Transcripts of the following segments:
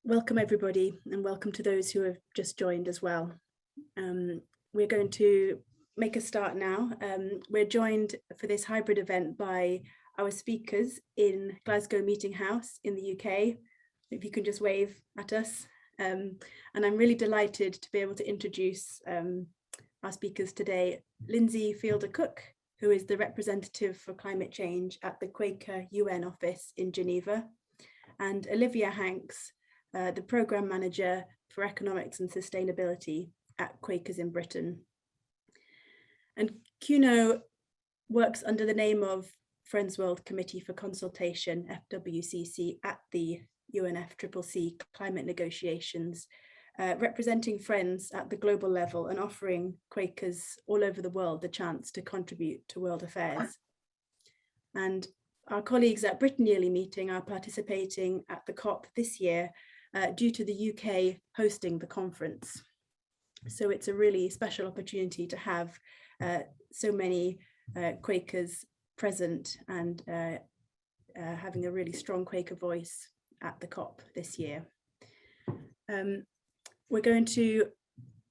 Welcome everybody, and welcome to those who have just joined as well. We're going to make a start now. We're joined for this hybrid event by our speakers in Glasgow Meeting House in the UK. If you can just wave at us. And I'm really delighted to be able to introduce our speakers today, Lindsey Fielder Cook, who is the representative for climate change at the Quaker UN Office in Geneva, and Olivia Hanks, the Programme Manager for Economics and Sustainability at Quakers in Britain. And QNO works under the name of Friends World Committee for Consultation, FWCC, at the UNFCCC climate negotiations, representing Friends at the global level and offering Quakers all over the world the chance to contribute to world affairs. And our colleagues at Britain Yearly Meeting are participating at the COP this year due to the UK hosting the conference. So it's a really special opportunity to have so many Quakers present and having a really strong Quaker voice at the COP this year. We're going to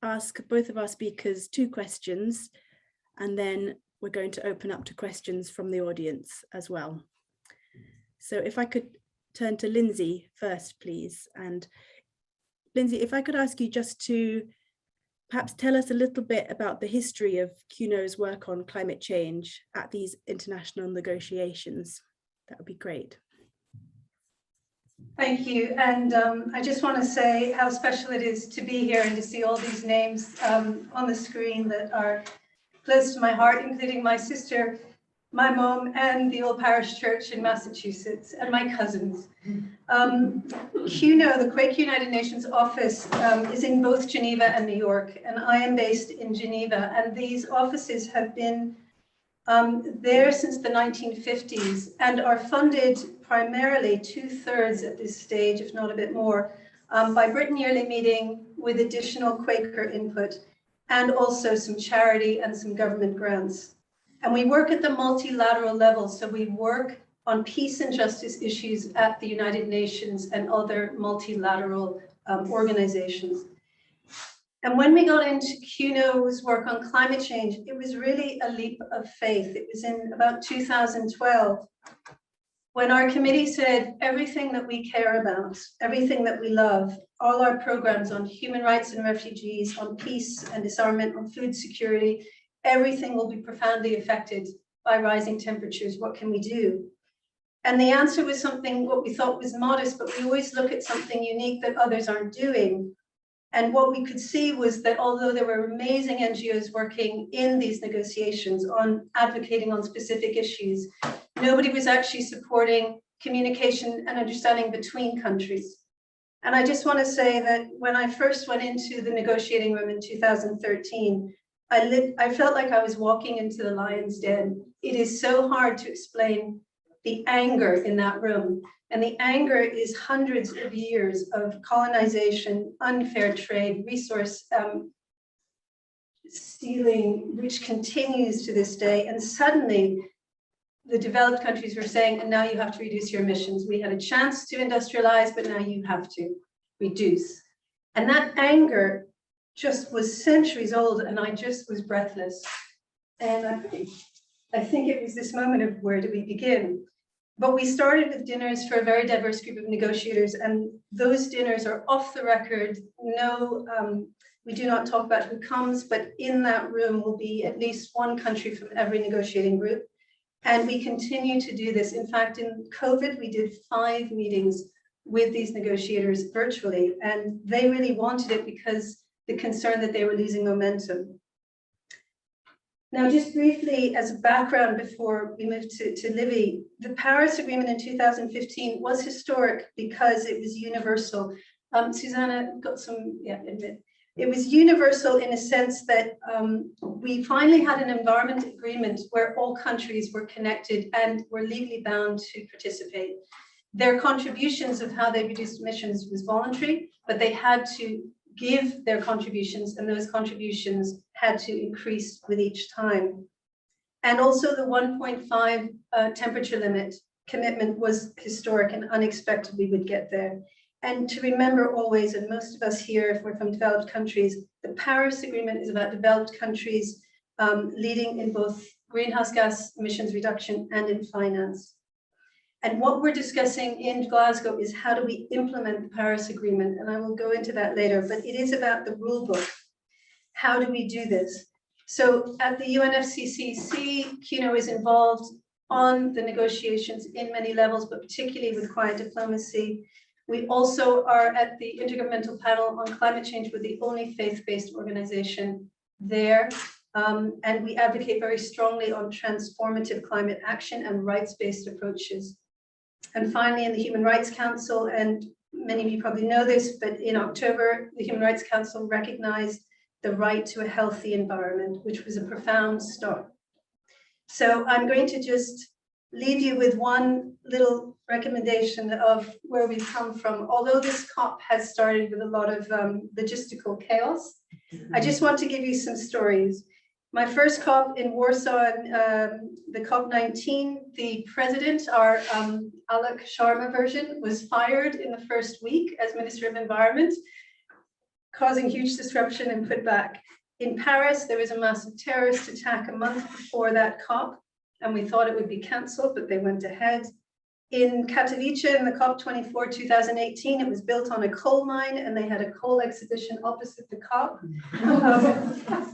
ask both of our speakers 2 questions, and then we're going to open up to questions from the audience as well. So if I could turn to Lindsay first, please. And Lindsay, if I could ask you just to perhaps tell us a little bit about the history of QNO's work on climate change at these international negotiations, that would be great. Thank you. And I just want to say how special it is to be here and to see all these names on the screen that are close to my heart, including my sister, my mom, and the old parish church in Massachusetts, and my cousins. QNO, the Quaker United Nations Office, is in both Geneva and New York, and I am based in Geneva. And these offices have been there since the 1950s and are funded primarily 2/3 at this stage, if not a bit more, by Britain Yearly Meeting with additional Quaker input, and also some charity and some government grants. And we work at the multilateral level, so we work on peace and justice issues at the United Nations and other multilateral organizations. And when we got into QNO's work on climate change, it was really a leap of faith. It was in about 2012, when our committee said everything that we care about, everything that we love, all our programs on human rights and refugees, on peace and disarmament, on food security, everything will be profoundly affected by rising temperatures. What can we do? And the answer was something what we thought was modest, but we always look at something unique that others aren't doing. And what we could see was that although there were amazing NGOs working in these negotiations on advocating on specific issues, nobody was actually supporting communication and understanding between countries. And I just want to say that when I first went into the negotiating room in 2013, I felt like I was walking into the lion's den. It is so hard to explain the anger in that room. And the anger is hundreds of years of colonization, unfair trade, resource stealing, which continues to this day. And suddenly, the developed countries were saying, and now you have to reduce your emissions. We had a chance to industrialize, but now you have to reduce. And that anger just was centuries old, and I just was breathless. And I think it was this moment of where do we begin? But we started with dinners for a very diverse group of negotiators, and those dinners are off the record. No, we do not talk about who comes, but in that room will be at least one country from every negotiating group. And we continue to do this. In fact, in COVID, we did 5 meetings with these negotiators virtually, and they really wanted it because the concern that they were losing momentum. Now, just briefly as a background before we move to Livy, the Paris Agreement in 2015 was historic because it was universal. Susanna got some, yeah, admit. It was universal in a sense that we finally had an environment agreement where all countries were connected and were legally bound to participate. Their contributions of how they reduced emissions was voluntary, but they had to give their contributions, and those contributions had to increase with each time. And also the 1.5 temperature limit commitment was historic and unexpected we would get there. And to remember always, and most of us here, if we're from developed countries, the Paris Agreement is about developed countries leading in both greenhouse gas emissions reduction and in finance. And what we're discussing in Glasgow is how do we implement the Paris Agreement? And I will go into that later, but it is about the rule book. How do we do this? So at the UNFCCC, Kino is involved on the negotiations in many levels, but particularly with quiet diplomacy. We also are at the Intergovernmental Panel on Climate Change. We're the only faith-based organization there. And we advocate very strongly on transformative climate action and rights-based approaches. And finally, in the Human Rights Council, and many of you probably know this, but in October, the Human Rights Council recognized the right to a healthy environment, which was a profound start. So I'm going to just leave you with one little recommendation of where we've come from. Although this COP has started with a lot of logistical chaos, I just want to give you some stories. My first COP in Warsaw, the COP19, the president, our Alok Sharma version, was fired in the first week as Minister of Environment, causing huge disruption and put back. In Paris, there was a massive terrorist attack a month before that COP, and we thought it would be cancelled, but they went ahead. In Katowice, in the COP24 2018, it was built on a coal mine, and they had a coal exhibition opposite the COP.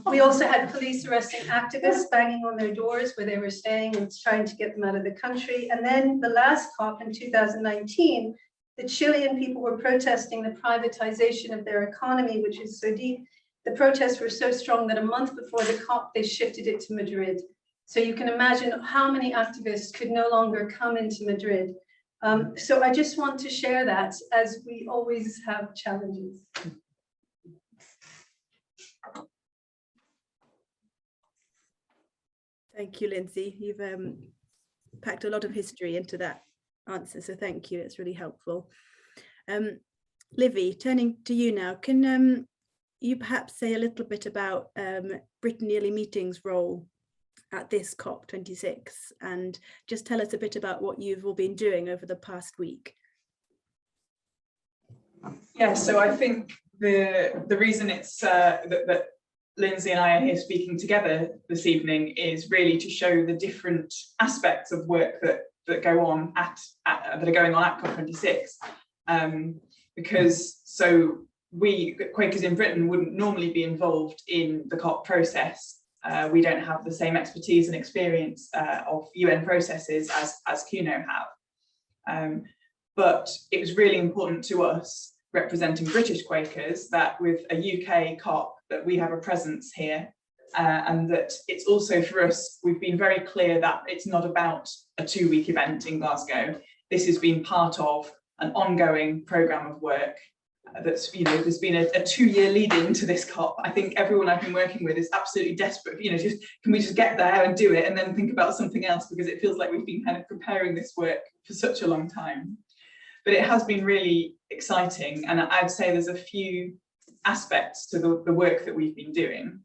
We also had police arresting activists, banging on their doors where they were staying and trying to get them out of the country. And then the last COP in 2019, the Chilean people were protesting the privatization of their economy, which is so deep. The protests were so strong that a month before the COP, they shifted it to Madrid. So you can imagine how many activists could no longer come into Madrid. So I just want to share that, as we always have challenges. Thank you, Lindsay. You've packed a lot of history into that answer, so thank you. It's really helpful. Livy, turning to you now, can you perhaps say a little bit about Britain Yearly Meeting's role at this COP26, and just tell us a bit about what you've all been doing over the past week? Yeah, so I think the reason it's that Lindsay and I are here speaking together this evening is really to show the different aspects of work that go on that are going on at COP26, because so we Quakers in Britain wouldn't normally be involved in the COP process. We don't have the same expertise and experience of UN processes as QNO have. But it was really important to us, representing British Quakers, that with a UK COP, that we have a presence here, and that it's also for us, we've been very clear that it's not about a 2-week event in Glasgow. This has been part of an ongoing programme of work that's, there's been a 2-year lead into this COP. I think everyone I've been working with is absolutely desperate, just can we just get there and do it and then think about something else, because it feels like we've been kind of preparing this work for such a long time. But it has been really exciting, and I'd say there's a few aspects to the work that we've been doing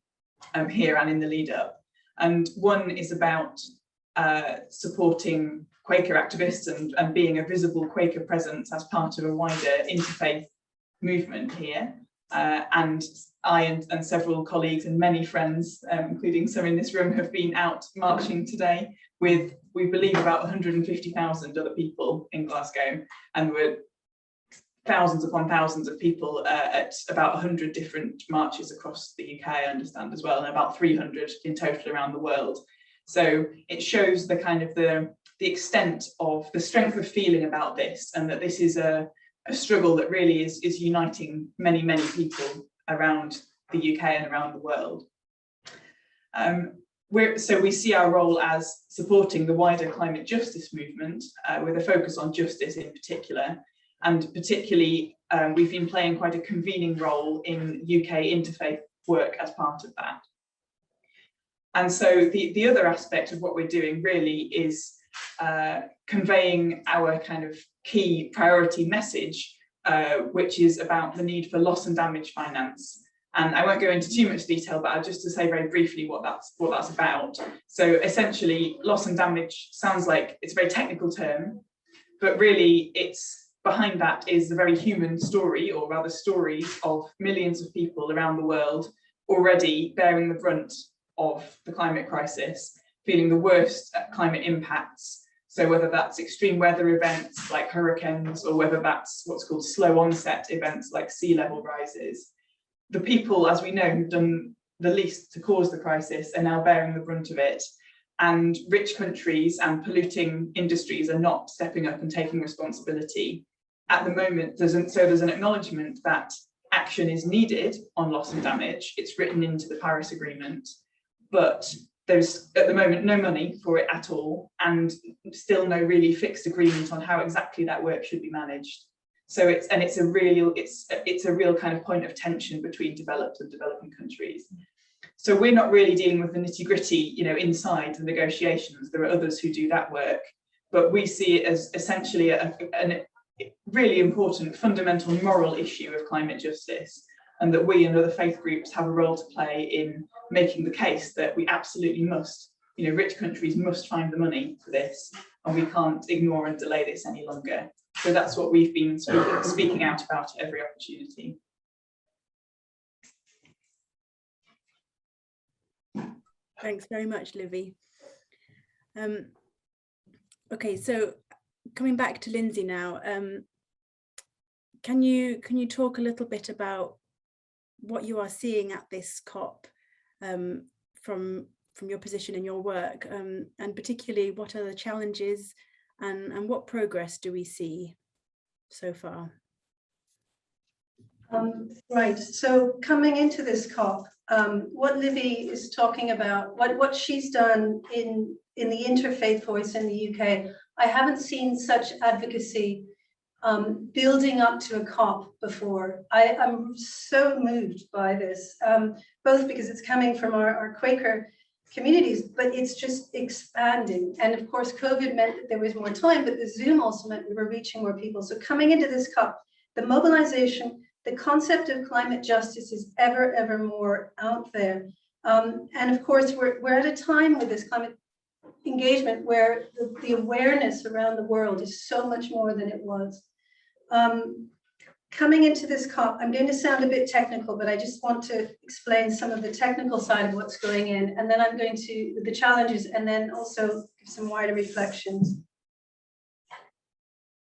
here and in the lead up. And one is about supporting Quaker activists and being a visible Quaker presence as part of a wider interfaith movement here. And I and several colleagues and many friends, including some in this room, have been out marching today with, we believe, about 150,000 other people in Glasgow, and we're thousands upon thousands of people at about 100 different marches across the UK, I understand, as well, and about 300 in total around the world. So it shows the kind of the extent of the strength of feeling about this, and that this is a struggle that really is uniting many, many people around the UK and around the world. So we see our role as supporting the wider climate justice movement, with a focus on justice in particular. And particularly, we've been playing quite a convening role in UK interfaith work as part of that. And so the other aspect of what we're doing really is conveying our kind of key priority message, which is about the need for loss and damage finance. And I won't go into too much detail, but just to say very briefly what that's about. So essentially, loss and damage sounds like it's a very technical term, but really it's behind that is the very human story, or rather stories of millions of people around the world already bearing the brunt of the climate crisis, feeling the worst climate impacts. So whether that's extreme weather events like hurricanes, or whether that's what's called slow onset events like sea level rises, the people, as we know, who've done the least to cause the crisis are now bearing the brunt of it. And rich countries and polluting industries are not stepping up and taking responsibility. At the moment, there's an acknowledgement that action is needed on loss and damage. It's written into the Paris Agreement, but there's at the moment no money for it at all, and still no really fixed agreement on how exactly that work should be managed. So it's a real kind of point of tension between developed and developing countries. So we're not really dealing with the nitty-gritty, you know, inside the negotiations. There are others who do that work, but we see it as essentially a really important fundamental moral issue of climate justice, and that we and other faith groups have a role to play in making the case that we absolutely must, you know, rich countries must find the money for this, and we can't ignore and delay this any longer. So that's what we've been speaking out about at every opportunity. Thanks very much, Livy. Okay, so coming back to Lindsay now, can you talk a little bit about what you are seeing at this COP from your position in your work, and particularly what are the challenges and what progress do we see so far? Right, so coming into this COP, what Livy is talking about, what she's done in the Interfaith Voice in the UK, I haven't seen such advocacy building up to a COP before. I'm so moved by this, both because it's coming from our Quaker communities, but it's just expanding. And of course, COVID meant that there was more time, but the Zoom also meant we were reaching more people. So coming into this COP, the mobilization, the concept of climate justice is ever more out there. And of course, we're at a time with this climate engagement where the awareness around the world is so much more than it was. Coming into this COP, I'm going to sound a bit technical, but I just want to explain some of the technical side of what's going in, and then I'm going to the challenges, and then also give some wider reflections.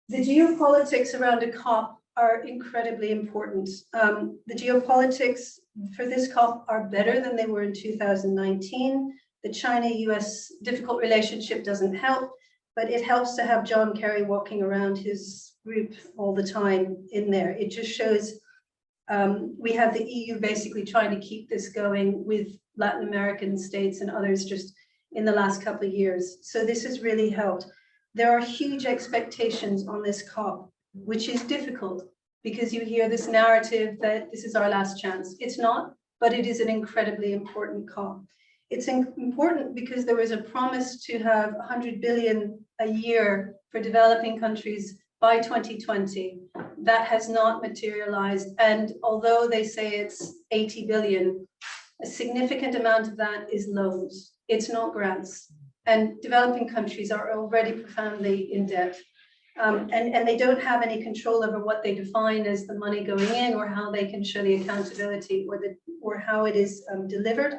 The geopolitics around a COP are incredibly important. The geopolitics for this COP are better than they were in 2019. The China-US difficult relationship doesn't help, but it helps to have John Kerry walking around his group all the time in there. It just shows we have the EU basically trying to keep this going with Latin American states and others just in the last couple of years. So this has really helped. There are huge expectations on this COP, which is difficult because you hear this narrative that this is our last chance. It's not, but it is an incredibly important COP. It's important because there was a promise to have 100 billion a year for developing countries by 2020. That has not materialized. And although they say it's 80 billion, a significant amount of that is loans. It's not grants. And developing countries are already profoundly in debt. And they don't have any control over what they define as the money going in, or how they can show the accountability, or how it is delivered.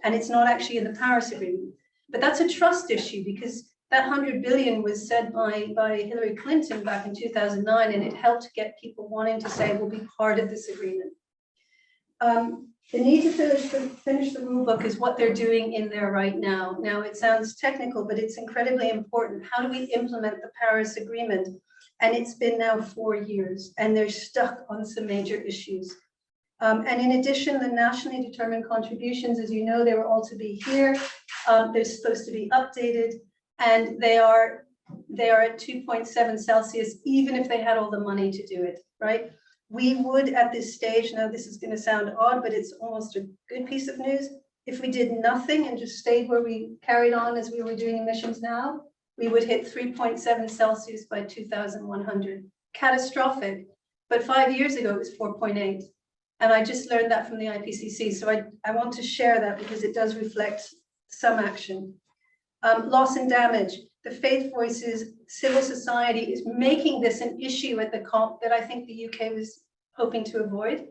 And it's not actually in the Paris Agreement. But that's a trust issue, because that 100 billion was said by Hillary Clinton back in 2009, and it helped get people wanting to say, we'll be part of this agreement. The need to finish the rule book is what they're doing in there right now. Now, it sounds technical, but it's incredibly important. How do we implement the Paris Agreement? And it's been now 4 years, and they're stuck on some major issues. And in addition, the nationally determined contributions, as you know, they were all to be here. They're supposed to be updated, and they are at 2.7 Celsius, even if they had all the money to do it, right? We would at this stage, now this is going to sound odd, but it's almost a good piece of news. If we did nothing and just stayed where we carried on as we were doing emissions now, we would hit 3.7 Celsius by 2100. Catastrophic. But 5 years ago, it was 4.8. And I just learned that from the IPCC. So I want to share that because it does reflect some action. Loss and damage. the faith voices, civil society is making this an issue at the COP that I think the UK was hoping to avoid.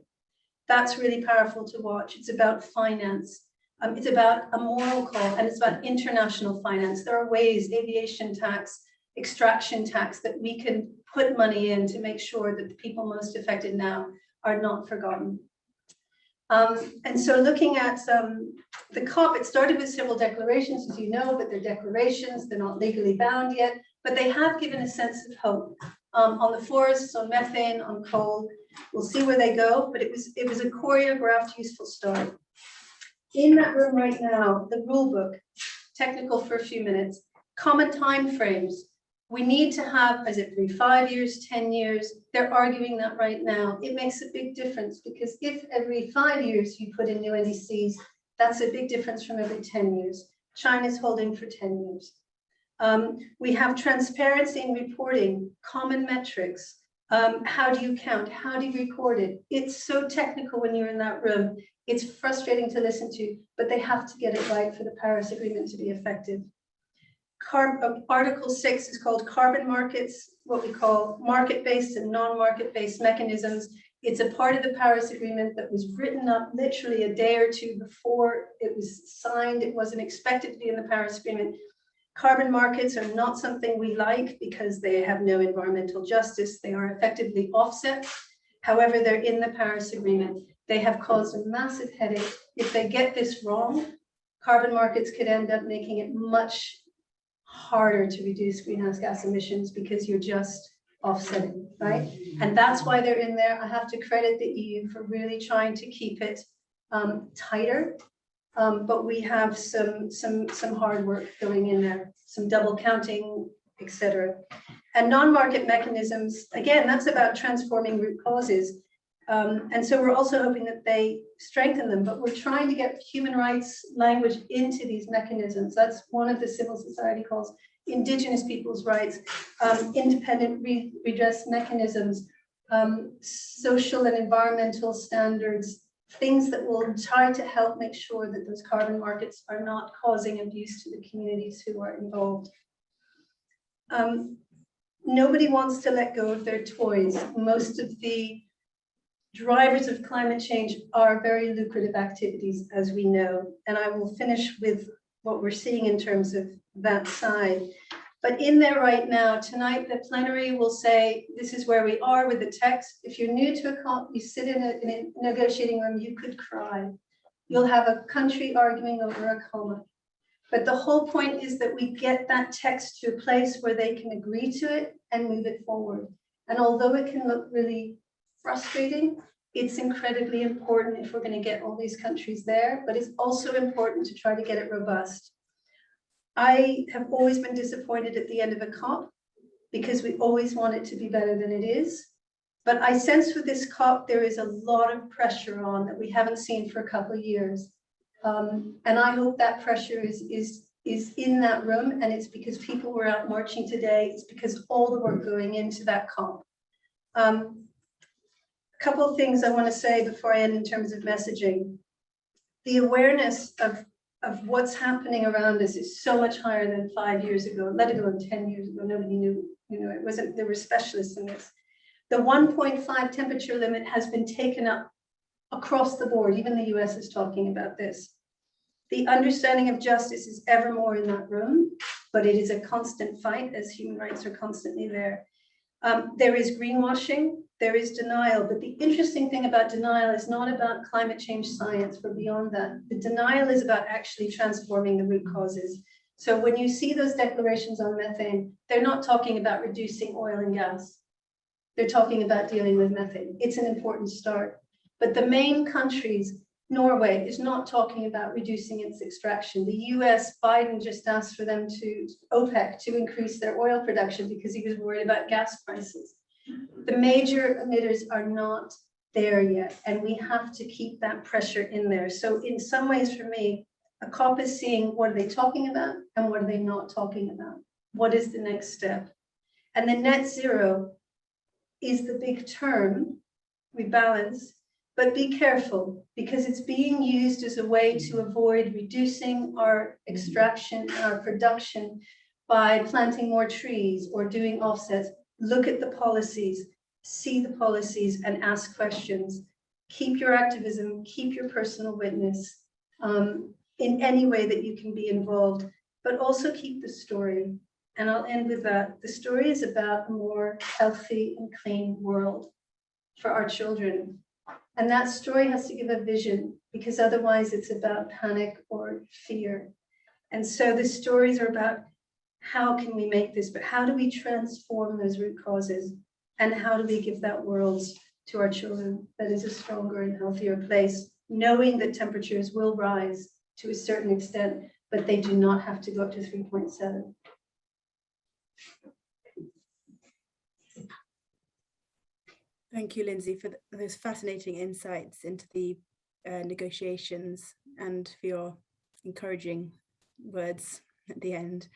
That's really powerful to watch. It's about finance. It's about a moral call, and it's about international finance. There are ways, aviation tax, extraction tax, that we can put money in to make sure that the people most affected now are not forgotten. And so looking at the COP, it started with several declarations, as you know, but they're declarations, they're not legally bound yet, but they have given a sense of hope on the forests, on methane, on coal. We'll see where they go, but it was a choreographed, useful start. In that room right now, the rule book, technical for a few minutes, common time frames. We need to have, is it every 5 years, 10 years? They're arguing that right now. It makes a big difference, because if every 5 years you put in new NDCs, that's a big difference from every 10 years. China's holding for 10 years. We have transparency in reporting, common metrics. How do you count? How do you record it? It's so technical when you're in that room. It's frustrating to listen to, but they have to get it right for the Paris Agreement to be effective. Article 6 is called carbon markets, what we call market-based and non-market-based mechanisms. It's a part of the Paris Agreement that was written up literally a day or two before it was signed. It wasn't expected to be in the Paris Agreement. Carbon markets are not something we like because they have no environmental justice. They are effectively offsets. However, they're in the Paris Agreement. They have caused a massive headache. If they get this wrong, carbon markets could end up making it much harder to reduce greenhouse gas emissions, because you're just offsetting, right? And that's why they're in there. I have to credit the EU for really trying to keep it tighter. But we have some hard work going in there, some double counting, etc. And non-market mechanisms, again, that's about transforming root causes. And so we're also hoping that they strengthen them, but we're trying to get human rights language into these mechanisms. That's one of the civil society calls indigenous people's rights, independent redress mechanisms, social and environmental standards, things that will try to help make sure that those carbon markets are not causing abuse to the communities who are involved. Nobody wants to let go of their toys. Most of the drivers of climate change are very lucrative activities, as we know, and I will finish with what we're seeing in terms of that side. But in there right now, tonight, the plenary will say, this is where we are with the text. If you're new to a COP, you sit in a negotiating room, you could cry. You'll have a country arguing over a comma. But the whole point is that we get that text to a place where they can agree to it and move it forward. And although it can look really frustrating, it's incredibly important if we're going to get all these countries there, but it's also important to try to get it robust. I have always been disappointed at the end of a COP because we always want it to be better than it is. But I sense with this COP, there is a lot of pressure on that we haven't seen for a couple of years. And I hope that pressure is in that room, and it's because people were out marching today. It's because all the work going into that COP. A couple of things I want to say before I end in terms of messaging. The awareness of what's happening around us is so much higher than 5 years ago, let alone 10 years ago. Nobody knew, it wasn't, there were specialists in this. The 1.5 temperature limit has been taken up across the board. Even the US is talking about this. The understanding of justice is ever more in that room, but it is a constant fight as human rights are constantly there. There is greenwashing, there is denial, but the interesting thing about denial is not about climate change science. We're beyond that. The denial is about actually transforming the root causes. So when you see those declarations on methane, they're not talking about reducing oil and gas. They're talking about dealing with methane. It's an important start. But the main countries, Norway is not talking about reducing its extraction. The US, Biden just asked for them to, OPEC, to increase their oil production because he was worried about gas prices. The major emitters are not there yet, and we have to keep that pressure in there. So in some ways for me, a COP is seeing what are they talking about and what are they not talking about? What is the next step? And the net zero is the big term, rebalance, but be careful because it's being used as a way to avoid reducing our extraction and our production by planting more trees or doing offsets. Look at the policies, see the policies and ask questions. Keep your activism, keep your personal witness in any way that you can be involved, but also keep the story. And I'll end with that. The story is about a more healthy and clean world for our children. And that story has to give a vision, because otherwise it's about panic or fear. And so the stories are about how can we make this, but how do we transform those root causes? And how do we give that world to our children that is a stronger and healthier place, knowing that temperatures will rise to a certain extent, but they do not have to go up to 3.7. Thank you, Lindsay, for those fascinating insights into the negotiations and for your encouraging words at the end.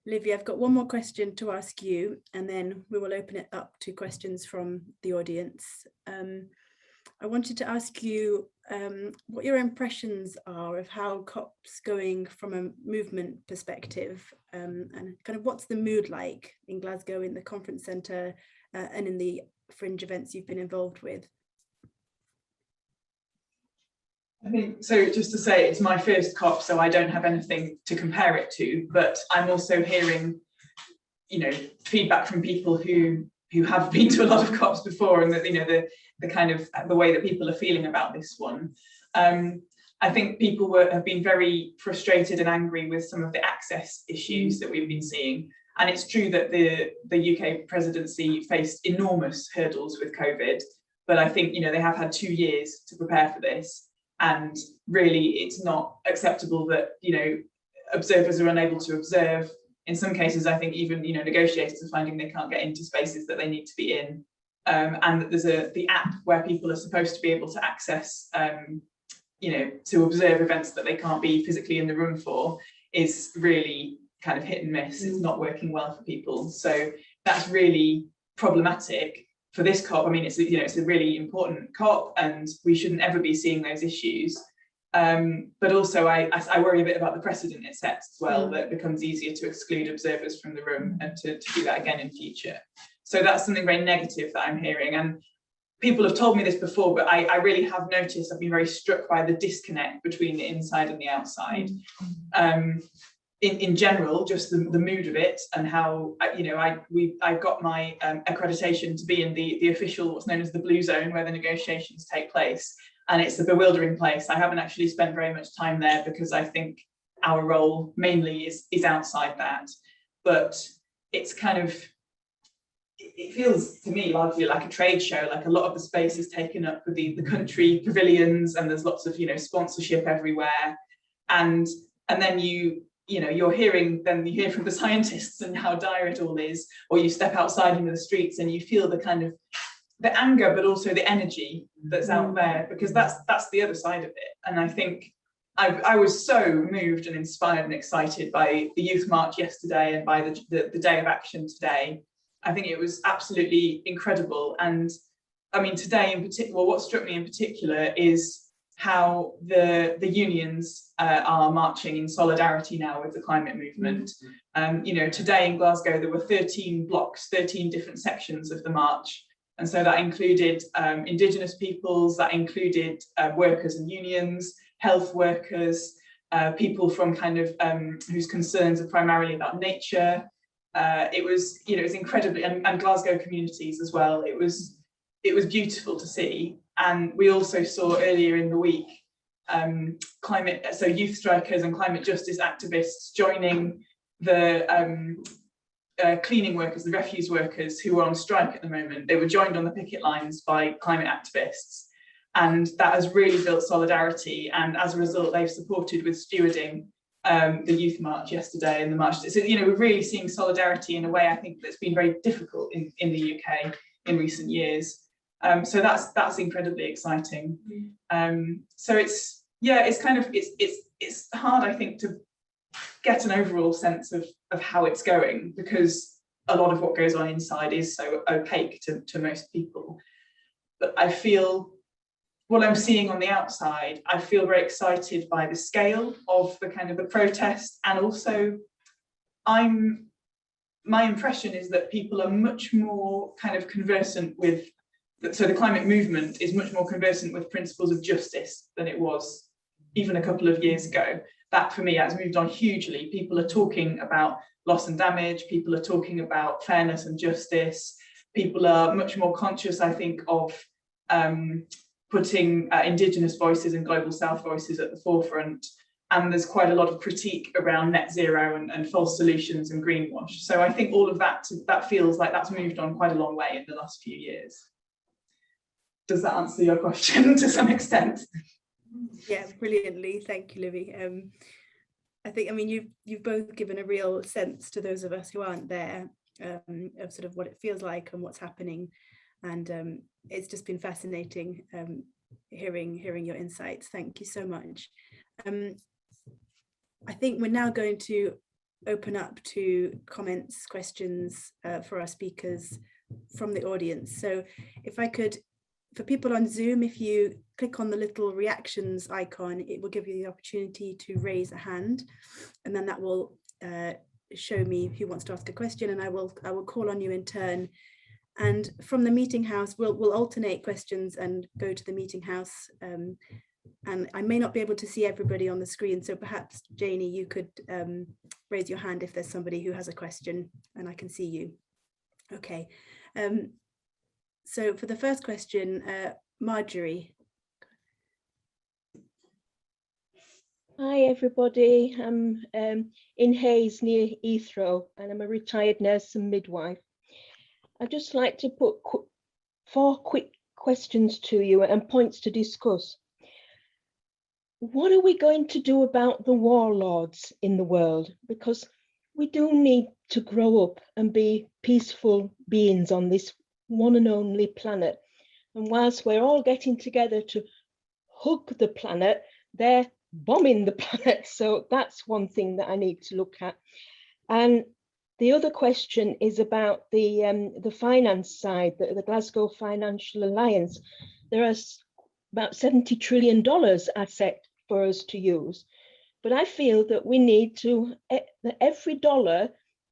Olivia, I've got one more question to ask you, and then we will open it up to questions from the audience. I wanted to ask you what your impressions are of how COP's going from a movement perspective, and kind of what's the mood like in Glasgow, in the conference centre, and in the fringe events you've been involved with? I think, so just to say, it's my first COP, so I don't have anything to compare it to, but I'm also hearing, you know, feedback from people who have been to a lot of COPs before, and that, you know, the kind of the way that people are feeling about this one. I think people have been very frustrated and angry with some of the access issues that we've been seeing. And it's true that the UK presidency faced enormous hurdles with COVID, but I think, you know, they have had 2 years to prepare for this. And really, it's not acceptable that, you know, observers are unable to observe. In some cases, I think even, you know, negotiators are finding they can't get into spaces that they need to be in. And that there's the app where people are supposed to be able to access, you know, to observe events that they can't be physically in the room for, is really kind of hit and miss. It's not working well for people. So that's really problematic for this COP. I mean, it's, you know, it's a really important COP, and we shouldn't ever be seeing those issues. But also I worry a bit about the precedent it sets as well, that it becomes easier to exclude observers from the room and to do that again in future. So that's something very negative that I'm hearing. And people have told me this before, but I really have noticed, I've been very struck by the disconnect between the inside and the outside. In general, just the mood of it, and how, you know, I got my accreditation to be in the official, what's known as the blue zone, where the negotiations take place. And it's a bewildering place. I haven't actually spent very much time there, because I think our role mainly is outside that. But it's kind of, it feels to me largely like a trade show. Like, a lot of the space is taken up with the country pavilions, and there's lots of, you know, sponsorship everywhere. And then you know, you hear from the scientists and how dire it all is, or you step outside into the streets and you feel the kind of the anger, but also the energy that's out there, because that's the other side of it. And I think I was so moved and inspired and excited by the youth march yesterday, and by the day of action today. I think it was absolutely incredible. And I mean, today in particular, well, what struck me in particular is how the unions are marching in solidarity now with the climate movement. You know, today in Glasgow, there were 13 blocks, 13 different sections of the march. And so that included Indigenous peoples, that included workers and unions, health workers, people from kind of whose concerns are primarily about nature. It was, you know, it was incredibly, and Glasgow communities as well. It was beautiful to see. And we also saw earlier in the week so youth strikers and climate justice activists joining the cleaning workers, the refuse workers who are on strike at the moment. They were joined on the picket lines by climate activists, and that has really built solidarity. And as a result, they've supported with stewarding the youth march yesterday and the march. So, you know, we're really seeing solidarity in a way I think that's been very difficult in the UK in recent years. So that's incredibly exciting. So it's kind of it's hard, I think, to get an overall sense of how it's going, because a lot of what goes on inside is so opaque to most people. But I feel what I'm seeing on the outside, I feel very excited by the scale of the kind of the protest, and also my impression is that people are much more kind of conversant with, so the climate movement is much more conversant with principles of justice than it was even a couple of years ago. That for me has moved on hugely. People are talking about loss and damage, people are talking about fairness and justice, people are much more conscious, I think, of putting Indigenous voices and Global South voices at the forefront. And there's quite a lot of critique around net zero and false solutions and greenwash. So I think all of that feels like that's moved on quite a long way in the last few years. Does that answer your question to some extent? Yeah, brilliantly. Thank you, Livy. I think, I mean, you've both given a real sense to those of us who aren't there of sort of what it feels like and what's happening. And it's just been fascinating hearing your insights. Thank you so much. I think we're now going to open up to comments, questions for our speakers from the audience. So if I could, for people on Zoom, if you click on the little reactions icon, it will give you the opportunity to raise a hand, and then that will show me who wants to ask a question, and I will call on you in turn. And from the meeting house, we'll alternate questions and go to the meeting house. And I may not be able to see everybody on the screen, so perhaps, Janie, you could raise your hand if there's somebody who has a question and I can see you. Okay. So for the first question, Marjorie. Hi everybody, I'm in Hayes near Heathrow, and I'm a retired nurse and midwife. I'd just like to put 4 quick questions to you and points to discuss. What are we going to do about the warlords in the world? Because we do need to grow up and be peaceful beings on this one and only planet. And whilst we're all getting together to hug the planet, they're bombing the planet. So that's one thing that I need to look at. And the other question is about the finance side, the Glasgow Financial Alliance. There are about $70 trillion asset for us to use. But I feel that we need to, that every dollar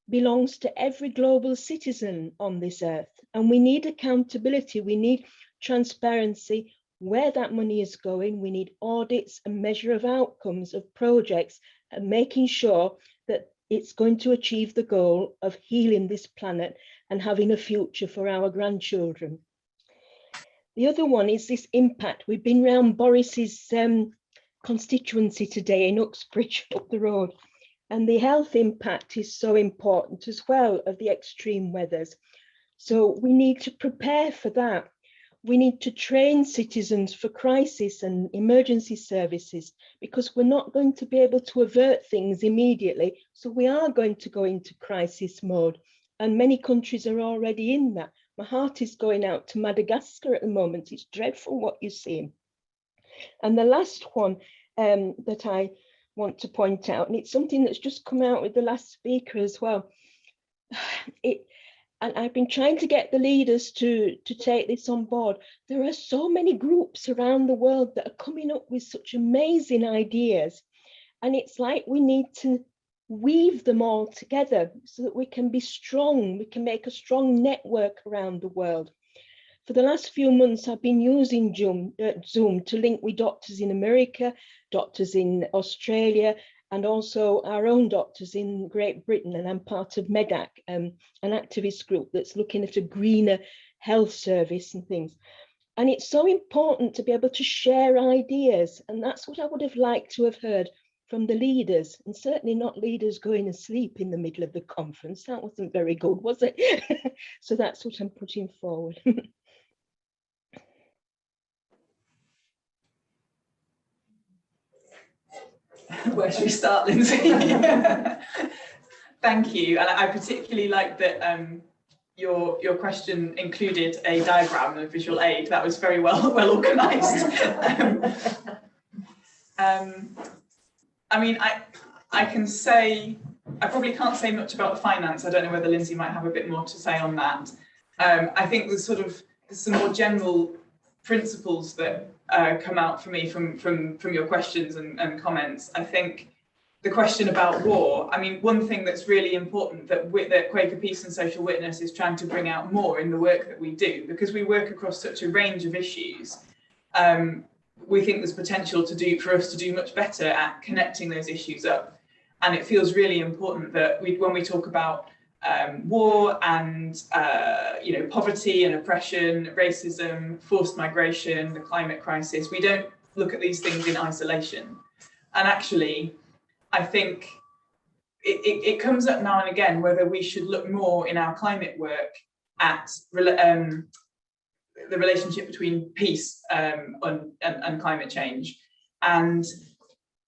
belongs to every global citizen on this earth. And we need accountability, we need transparency, where that money is going. We need audits and measure of outcomes of projects and making sure that it's going to achieve the goal of healing this planet and having a future for our grandchildren. The other one is this impact. We've been around Boris's constituency today in Uxbridge up the road, and the health impact is so important as well of the extreme weathers. So we need to prepare for that. We need to train citizens for crisis and emergency services, because we're not going to be able to avert things immediately. So we are going to go into crisis mode, and many countries are already in that. My heart is going out to Madagascar at the moment. It's dreadful what you're seeing. And the last one that I want to point out, and it's something that's just come out with the last speaker as well. And I've been trying to get the leaders to take this on board. There are so many groups around the world that are coming up with such amazing ideas. And it's like we need to weave them all together so that we can be strong. We can make a strong network around the world. For the last few months, I've been using Zoom to link with doctors in America, doctors in Australia, and also our own doctors in Great Britain. And I'm part of MEDAC, an activist group that's looking at a greener health service and things. And it's so important to be able to share ideas. And that's what I would have liked to have heard from the leaders, and certainly not leaders going asleep in the middle of the conference. That wasn't very good, was it? So that's what I'm putting forward. Where should we start, Lindsay? Thank you. And I particularly like that your question included a diagram and a visual aid. That was very well organised. I mean, I can say, I probably can't say much about finance. I don't know whether Lindsay might have a bit more to say on that. I think there's some more general principles that come out for me from your questions and comments. I think the question about war, I mean, one thing that's really important that Quaker Peace and Social Witness is trying to bring out more in the work that we do, because we work across such a range of issues. We think there's potential for us to do much better at connecting those issues up. And it feels really important that when we talk about war and poverty and oppression, racism, forced migration, the climate crisis, we don't look at these things in isolation. And actually, I think it comes up now and again whether we should look more in our climate work at the relationship between peace and climate change. And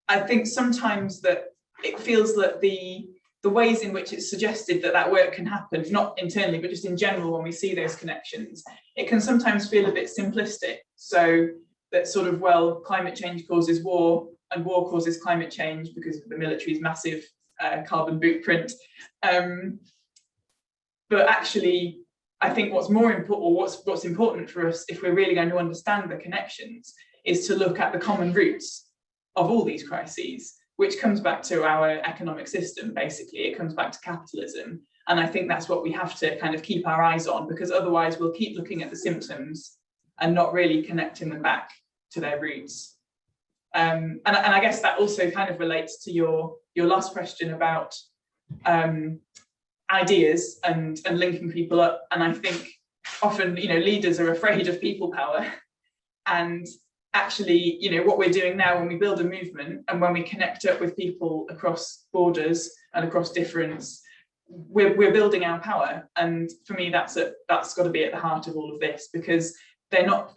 I think sometimes that it feels that the ways in which it's suggested that work can happen, not internally, but just in general, when we see those connections, it can sometimes feel a bit simplistic. So that sort of, well, climate change causes war and war causes climate change because of the military's massive carbon footprint. But actually, I think what's more important, or what's important for us, if we're really going to understand the connections, is to look at the common roots of all these crises, which comes back to our economic system, basically. It comes back to capitalism. And I think that's what we have to kind of keep our eyes on, because otherwise we'll keep looking at the symptoms and not really connecting them back to their roots. And I guess that also kind of relates to your last question about ideas and linking people up. And I think often, leaders are afraid of people power. And actually, what we're doing now when we build a movement and when we connect up with people across borders and across difference, we're building our power. And for me, that's got to be at the heart of all of this, because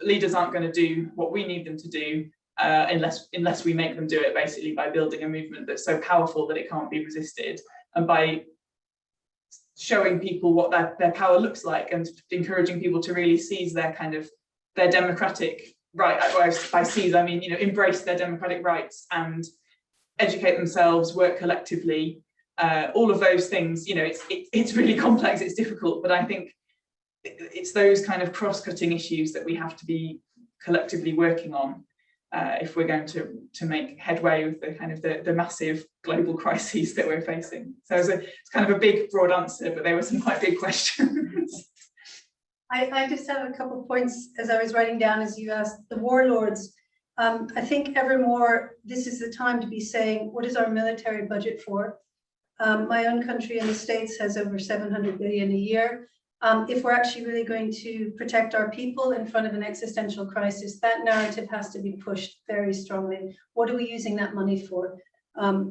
leaders aren't going to do what we need them to do unless we make them do it, basically by building a movement that's so powerful that it can't be resisted, and by showing people what their power looks like and encouraging people to really seize their democratic right. By seize, I mean, embrace their democratic rights and educate themselves, work collectively, all of those things. It's really complex, it's difficult, but I think it's those kind of cross-cutting issues that we have to be collectively working on if we're going to make headway with the massive global crises that we're facing. So it's kind of a big, broad answer, but there were some quite big questions. I just have a couple of points as I was writing down as you asked. The warlords, I think evermore this is the time to be saying, what is our military budget for? My own country in the States has over 700 billion a year. If we're actually really going to protect our people in front of an existential crisis, that narrative has to be pushed very strongly. What are we using that money for?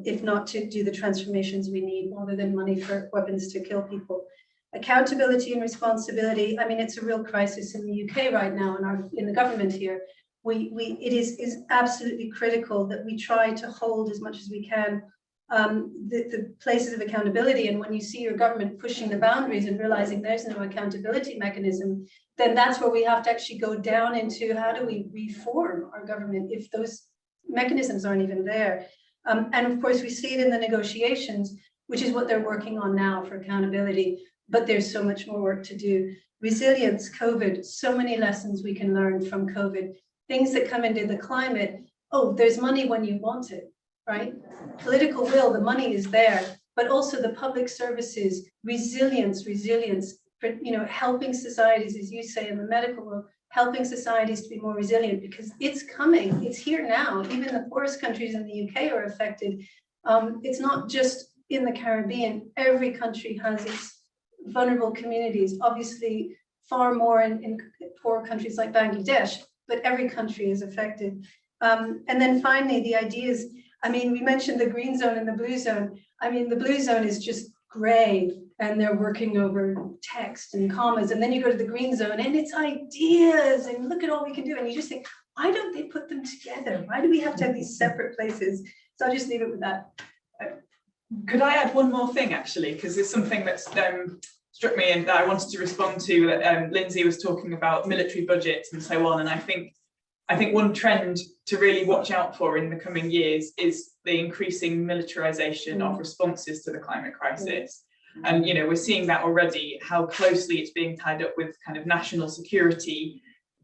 If not to do the transformations we need, rather than money for weapons to kill people. Accountability and responsibility. I mean, it's a real crisis in the UK right now, in the government here. It is absolutely critical that we try to hold as much as we can the places of accountability. And when you see your government pushing the boundaries and realizing there's no accountability mechanism, then that's where we have to actually go down into how do we reform our government if those mechanisms aren't even there. And of course, we see it in the negotiations, which is what they're working on now for accountability. But there's so much more work to do. Resilience, COVID, so many lessons we can learn from COVID. Things that come into the climate, there's money when you want it, right? Political will, the money is there, but also the public services, resilience, helping societies, as you say, in the medical world, helping societies to be more resilient, because it's coming, it's here now. Even the poorest countries in the UK are affected. It's not just in the Caribbean. Every country has its vulnerable communities, obviously far more in poor countries like Bangladesh, but every country is affected. And then finally, the ideas, I mean, we mentioned the green zone and the blue zone. I mean, the blue zone is just gray and they're working over text and commas. And then you go to the green zone and it's ideas and look at all we can do. And you just think, why don't they put them together? Why do we have to have these separate places? So I'll just leave it with that. Could I add one more thing, actually, because it's something that's struck me and that I wanted to respond to, that Lindsay was talking about military budgets and so on. And I think one trend to really watch out for in the coming years is the increasing militarization of responses to the climate crisis. And we're seeing that already, how closely it's being tied up with kind of national security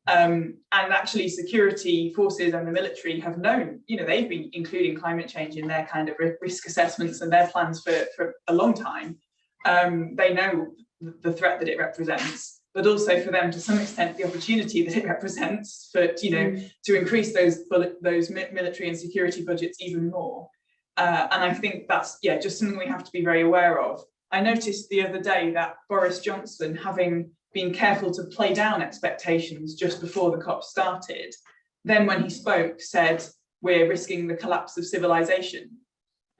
And actually security forces and the military have known, they've been including climate change in their kind of risk assessments and their plans for a long time. They know the threat that it represents, but also for them to some extent the opportunity that it represents for, to increase those military and security budgets even more. And I think that's, just something we have to be very aware of. I noticed the other day that Boris Johnson, having been careful to play down expectations just before the COP started, then when he spoke said, we're risking the collapse of civilization.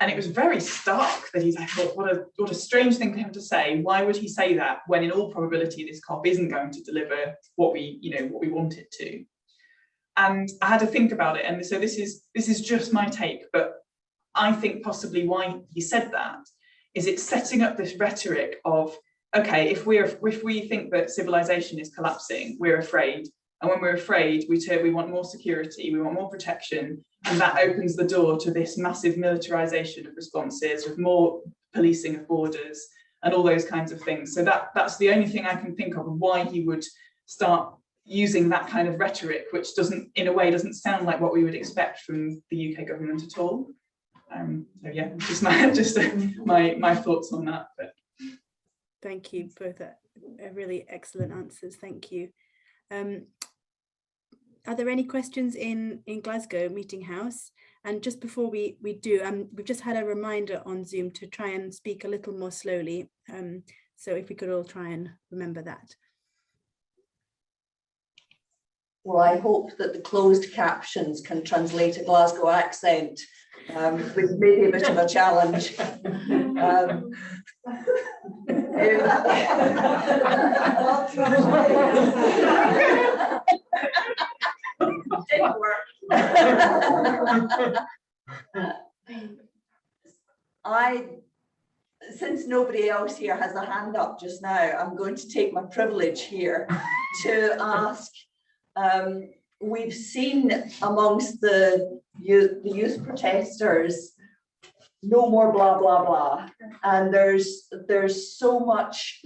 And it was very stark that I thought, what a strange thing for him to say. Why would he say that when in all probability this COP isn't going to deliver what we want it to? And I had to think about it. And so this is just my take, but I think possibly why he said that is it's setting up this rhetoric of, okay, if we think that civilization is collapsing, we're afraid. And when we're afraid, we want more security, we want more protection. And that opens the door to this massive militarization of responses, with more policing of borders and all those kinds of things. So that's the only thing I can think of why he would start using that kind of rhetoric, which in a way doesn't sound like what we would expect from the UK government at all. So yeah, just my thoughts on that. But. Thank you both. Really excellent answers. Thank you. Are there any questions in Glasgow Meeting House? And just before we do, we've just had a reminder on Zoom to try and speak a little more slowly. So if we could all try and remember that. Well, I hope that the closed captions can translate a Glasgow accent, which may be a bit of a challenge. Didn't work. Since nobody else here has a hand up just now, I'm going to take my privilege here to ask. We've seen amongst the youth protesters, no more blah blah blah, and there's so much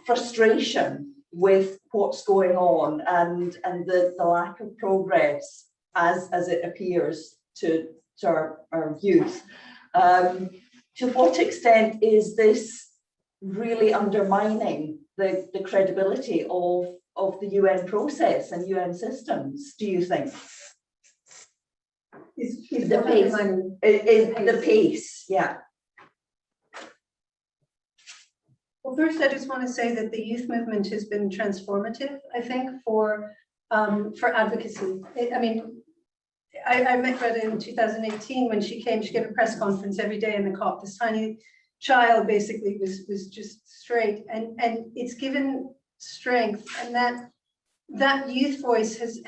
frustration with what's going on and the lack of progress as it appears to our youth. To what extent is this really undermining the credibility of the UN process and UN systems, do you think? The pace, yeah. Well, first, I just want to say that the youth movement has been transformative, I think, for advocacy. I met Greta in 2018 when she came. She gave a press conference every day in the COP. This tiny child basically was just straight, and it's given strength, and that youth voice has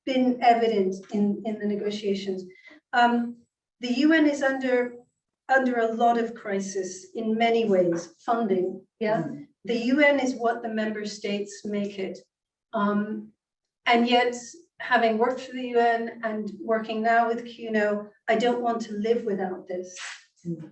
been evident in the negotiations. The UN is under a lot of crisis in many ways. Funding, yeah. The UN is what the member states make it, and yet, having worked for the UN and working now with CUNO, I don't want to live without this.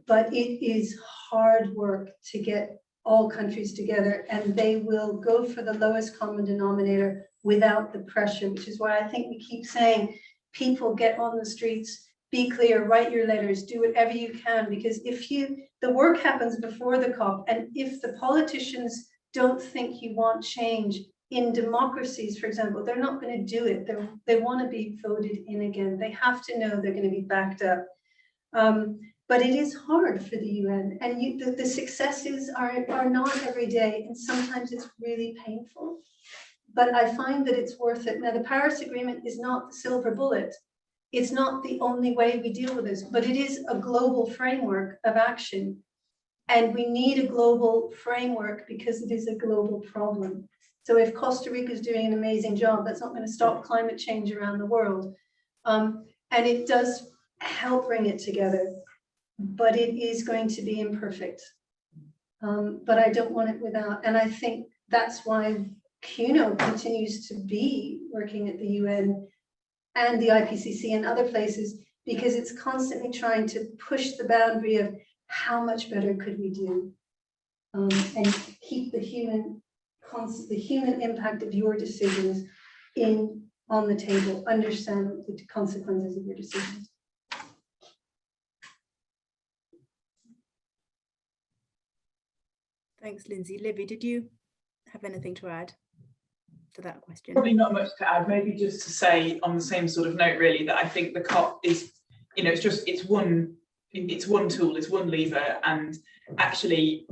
But it is hard work to get all countries together, and they will go for the lowest common denominator without the pressure, which is why I think we keep saying, people get on the streets, be clear, write your letters, do whatever you can, because the work happens before the COP, and if the politicians don't think you want change in democracies, for example, they're not going to do it. They want to be voted in again. They have to know they're going to be backed up. But it is hard for the UN, and the successes are not every day, and sometimes it's really painful. But I find that it's worth it. Now, the Paris Agreement is not the silver bullet. It's not the only way we deal with this, but it is a global framework of action. And we need a global framework because it is a global problem. So if Costa Rica is doing an amazing job, that's not going to stop climate change around the world. And it does help bring it together, but it is going to be imperfect. But I don't want it without. And I think that's why CUNO continues to be working at the UN and the IPCC and other places, because it's constantly trying to push the boundary of how much better could we do, and keep the human the human impact of your decisions on the table, understand the consequences of your decisions. Thanks, Lindsay. Livy, did you have anything to add to that question? Probably not much to add, maybe just to say on the same sort of note really that I think the COP is, you know, it's one tool, it's one lever, and actually,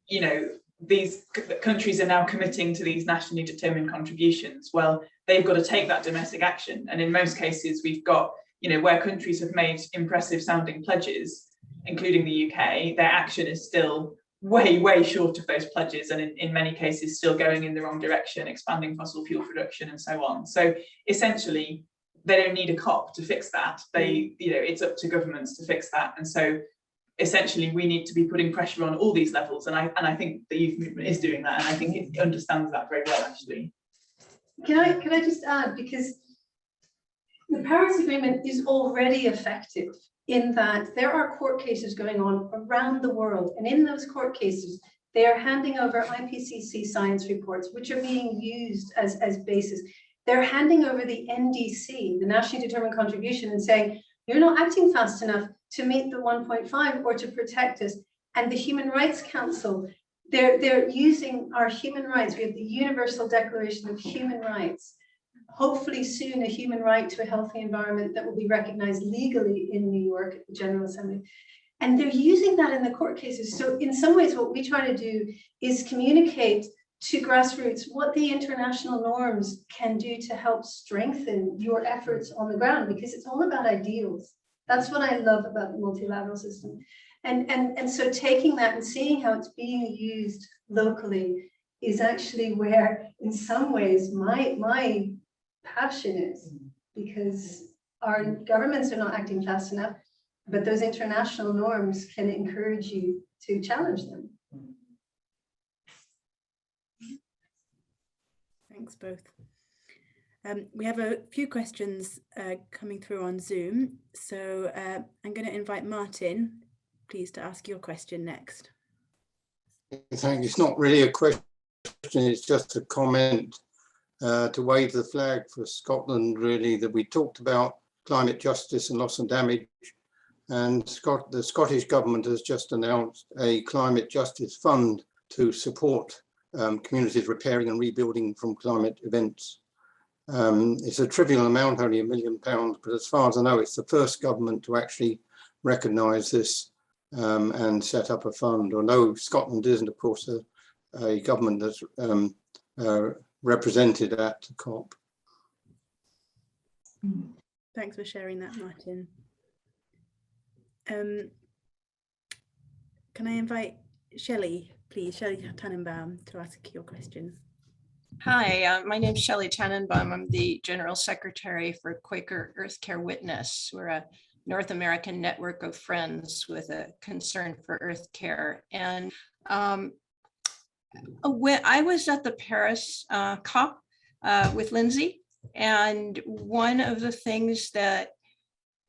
you know, these countries are now committing to these nationally determined contributions. Well, they've got to take that domestic action, and in most cases we've got, you know, where countries have made impressive sounding pledges, including the UK, their action is still way short of those pledges, and in many cases still going in the wrong direction, expanding fossil fuel production and so on. So essentially they don't need a COP to fix that. They, you know, it's up to governments to fix that. And so essentially we need to be putting pressure on all these levels, and I think the youth movement is doing that, and I think it understands that very well actually. Can I just add, because the Paris Agreement is already effective in that there are court cases going on around the world, and in those court cases they are handing over IPCC science reports which are being used as basis. They're handing over the NDC, the nationally determined contribution, and saying you're not acting fast enough to meet the 1.5 or to protect us. And the Human Rights Council, they're using our human rights. We have the Universal Declaration of Human Rights, hopefully soon a human right to a healthy environment that will be recognized legally in New York at the General Assembly. And they're using that in the court cases. So in some ways, what we try to do is communicate to grassroots what the international norms can do to help strengthen your efforts on the ground, because it's all about ideals. That's what I love about the multilateral system. And so taking that and seeing how it's being used locally is actually where, in some ways, my passion is, because our governments are not acting fast enough, but those international norms can encourage you to challenge them. Thanks both. We have a few questions coming through on Zoom, so I'm going to invite Martin, please, to ask your question next. Thank you. It's not really a question, it's just a comment to wave the flag for Scotland, really, that we talked about climate justice and loss and damage, and the Scottish government has just announced a climate justice fund to support communities repairing and rebuilding from climate events. It's a trivial amount, only £1 million, but as far as I know, it's the first government to actually recognise this and set up a fund. Although Scotland isn't, of course, a government that's represented at the COP. Thanks for sharing that, Martin. Can I invite Shelley, please, Shelley Tannenbaum, to ask your question? Hi, my name is Shelley Tannenbaum. I'm the General Secretary for Quaker Earth Care Witness. We're a North American network of friends with a concern for earth care. And when I was at the Paris COP with Lindsay, and one of the things that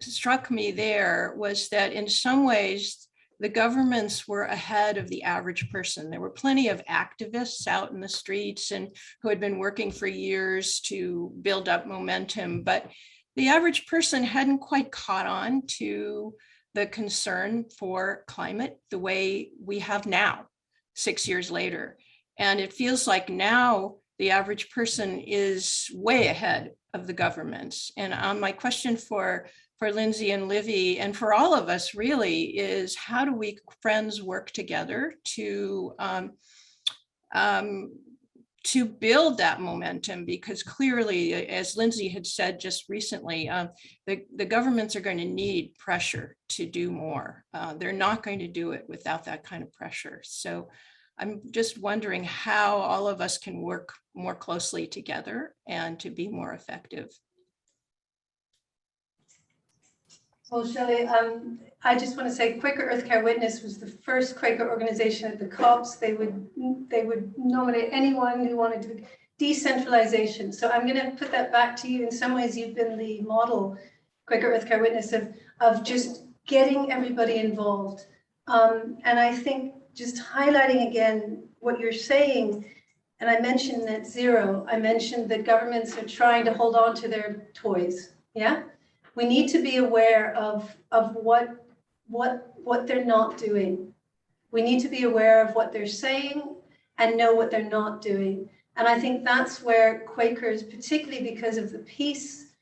struck me there was that in some ways, the governments were ahead of the average person. There were plenty of activists out in the streets and who had been working for years to build up momentum, but the average person hadn't quite caught on to the concern for climate the way we have now, 6 years later. And it feels like now the average person is way ahead of the governments. And my question for Lindsay and Livy, and for all of us really, is how do we friends work together to build that momentum? Because clearly, as Lindsay had said just recently, the governments are going to need pressure to do more. They're not going to do it without that kind of pressure. So I'm just wondering how all of us can work more closely together and to be more effective. Well, Shelley, I just want to say Quaker Earth Care Witness was the first Quaker organization at the COPs. They would nominate anyone who wanted to decentralization. So I'm going to put that back to you. In some ways, you've been the model, Quaker Earth Care Witness, of just getting everybody involved. And I think just highlighting again what you're saying, And I mentioned net zero. I mentioned that governments are trying to hold on to their toys. Yeah, we need to be aware of what they're not doing. We need to be aware of what they're saying and know what they're not doing. And I think that's where Quakers, particularly because of the peace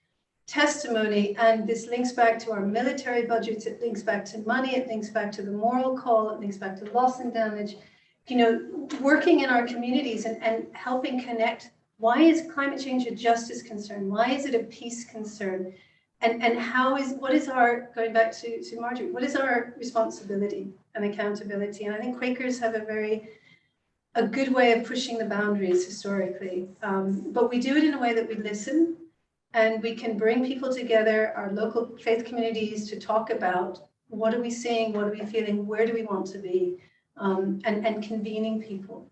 testimony, and this links back to our military budgets, it links back to money, it links back to the moral call, it links back to loss and damage, you know, working in our communities and helping connect. Why is climate change a justice concern? Why is it a peace concern? And what is our, going back to Marjorie, what is our responsibility and accountability? And I think Quakers have a good way of pushing the boundaries historically, but we do it in a way that we listen, and we can bring people together, our local faith communities, to talk about what are we seeing, what are we feeling, where do we want to be, and convening people.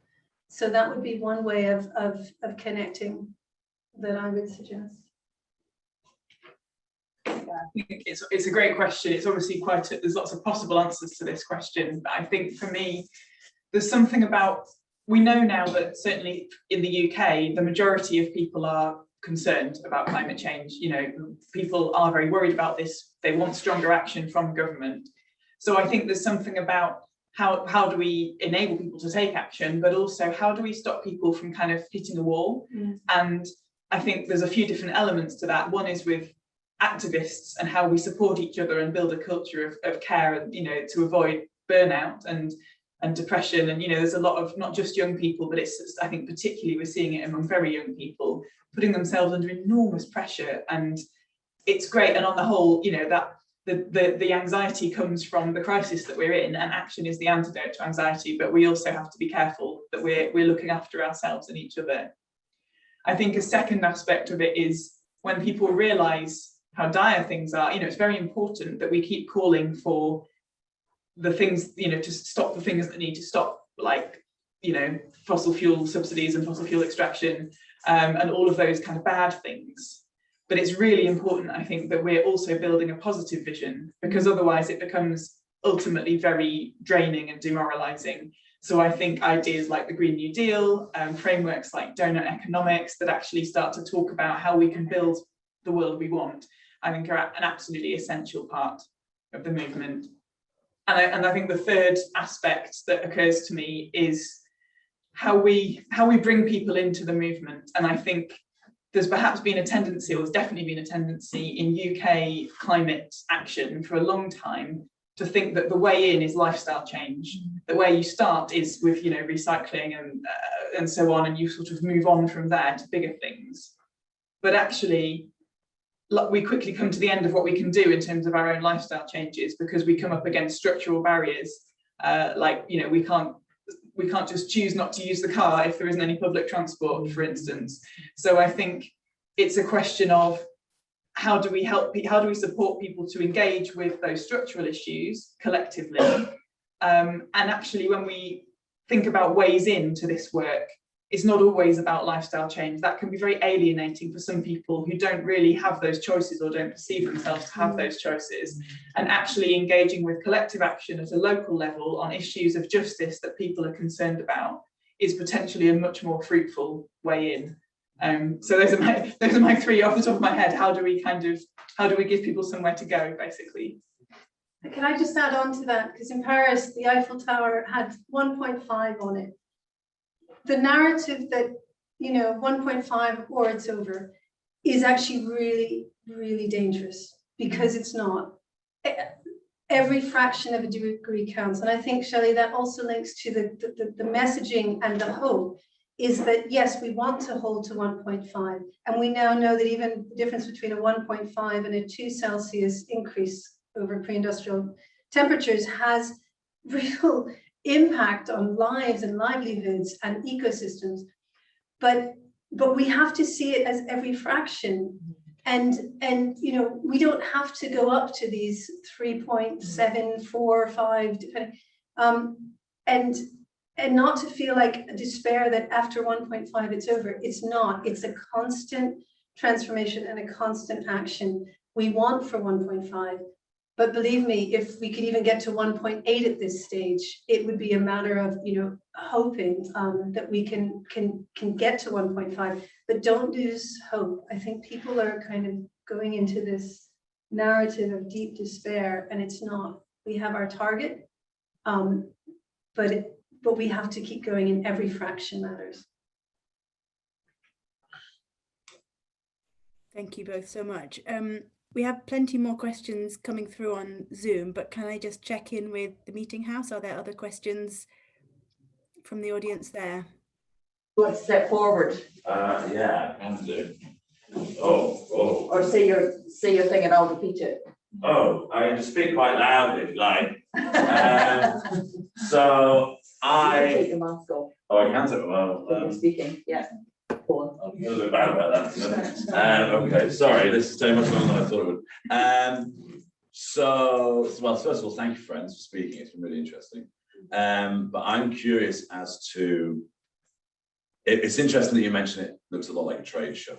So that would be one way of connecting that I would suggest. I think it's a great question. It's obviously there's lots of possible answers to this question, but I think for me, there's something about, we know now that certainly in the UK, the majority of people are concerned about climate change. You know, people are very worried about this. They want stronger action from government. So I think there's something about how do we enable people to take action, but also how do we stop people from kind of hitting a wall? And I think there's a few different elements to that. One is with activists and how we support each other and build a culture of care, and, you know, to avoid burnout and depression. And, you know, there's a lot of not just young people, but it's, I think particularly we're seeing it among very young people, putting themselves under enormous pressure. And it's great. And on the whole, you know, that the anxiety comes from the crisis that we're in, and action is the antidote to anxiety. But we also have to be careful that we're looking after ourselves and each other. I think a second aspect of it is when people realise how dire things are, you know, it's very important that we keep calling for the things, you know, to stop the things that need to stop, like, you know, fossil fuel subsidies and fossil fuel extraction, and all of those kind of bad things. But it's really important, I think, that we're also building a positive vision, because otherwise it becomes ultimately very draining and demoralizing. So I think ideas like the Green New Deal, frameworks like donut economics that actually start to talk about how we can build the world we want, I think are an absolutely essential part of the movement. And I think the third aspect that occurs to me is how we bring people into the movement. And I think there's perhaps been a tendency, or there's definitely been a tendency in UK climate action for a long time to think that the way in is lifestyle change. The way you start is with, you know, recycling and so on, and you sort of move on from there to bigger things. But actually, we quickly come to the end of what we can do in terms of our own lifestyle changes, because we come up against structural barriers, like, you know, we can't just choose not to use the car if there isn't any public transport, for instance. So I think it's a question of how do we support people to engage with those structural issues collectively, and actually when we think about ways into this work, it's not always about lifestyle change. That can be very alienating for some people who don't really have those choices or don't perceive themselves to have those choices. And actually engaging with collective action at a local level on issues of justice that people are concerned about is potentially a much more fruitful way in. So those are my three off the top of my head. How do we give people somewhere to go, basically? Can I just add on to that? Because in Paris, the Eiffel Tower had 1.5 on it. The narrative that, you know, 1.5 or it's over is actually really, really dangerous, because it's not. Every fraction of a degree counts. And I think, Shelley, that also links to the messaging and the hope is that, yes, we want to hold to 1.5. And we now know that even the difference between a 1.5 and a 2 Celsius increase over pre-industrial temperatures has real impact on lives and livelihoods and ecosystems, but we have to see it as every fraction, and you know, we don't have to go up to these 3.7, 4, 5, depending, and not to feel like a despair that after 1.5 it's over. It's not. It's a constant transformation and a constant action. We want for 1.5. But believe me, if we could even get to 1.8 at this stage, it would be a matter of, hoping that we can get to 1.5. But don't lose hope. I think people are kind of going into this narrative of deep despair, and it's not. We have our target, but we have to keep going, and every fraction matters. Thank you both so much. We have plenty more questions coming through on Zoom, but can I just check in with the meeting house? Are there other questions from the audience there? You want to step forward? Yeah, I can do. Oh. Or say your thing and I'll repeat it. Oh, I can speak quite loudly if you like. So You can take the mask off Oh, I can take it. Well, when you're speaking. Yeah. Go on. I'm a little bit bad about that. Okay, sorry, this is taking much longer than I thought it would. So, first of all, thank you, friends, for speaking. It's been really interesting. But I'm curious as to, it's interesting that you mentioned it looks a lot like a trade show.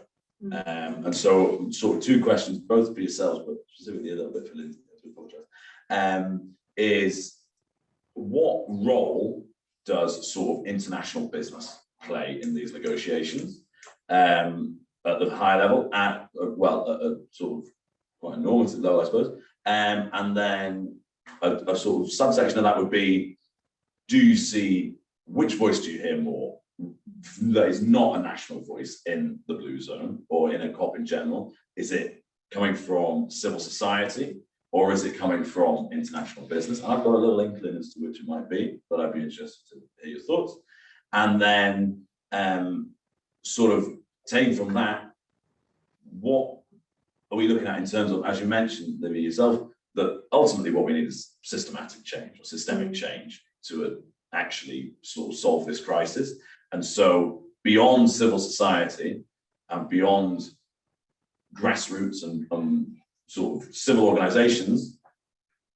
And so, sort of two questions, both for yourselves, but specifically a little bit for Lindsay, I apologize, is what role does sort of international business play in these negotiations at the high level, at a sort of quite a normative level, I suppose, and then a sort of subsection of that would be, do you see, which voice do you hear more that is not a national voice in the Blue Zone or in a COP in general? Is it coming from civil society, or is it coming from international business? And I've got a little inkling as to which it might be, but I'd be interested to hear your thoughts. And then sort of taking from that, what are we looking at in terms of, as you mentioned, Olivia, yourself, that ultimately what we need is systematic change or systemic change to actually sort of solve this crisis. And so beyond civil society and beyond grassroots and sort of civil organizations,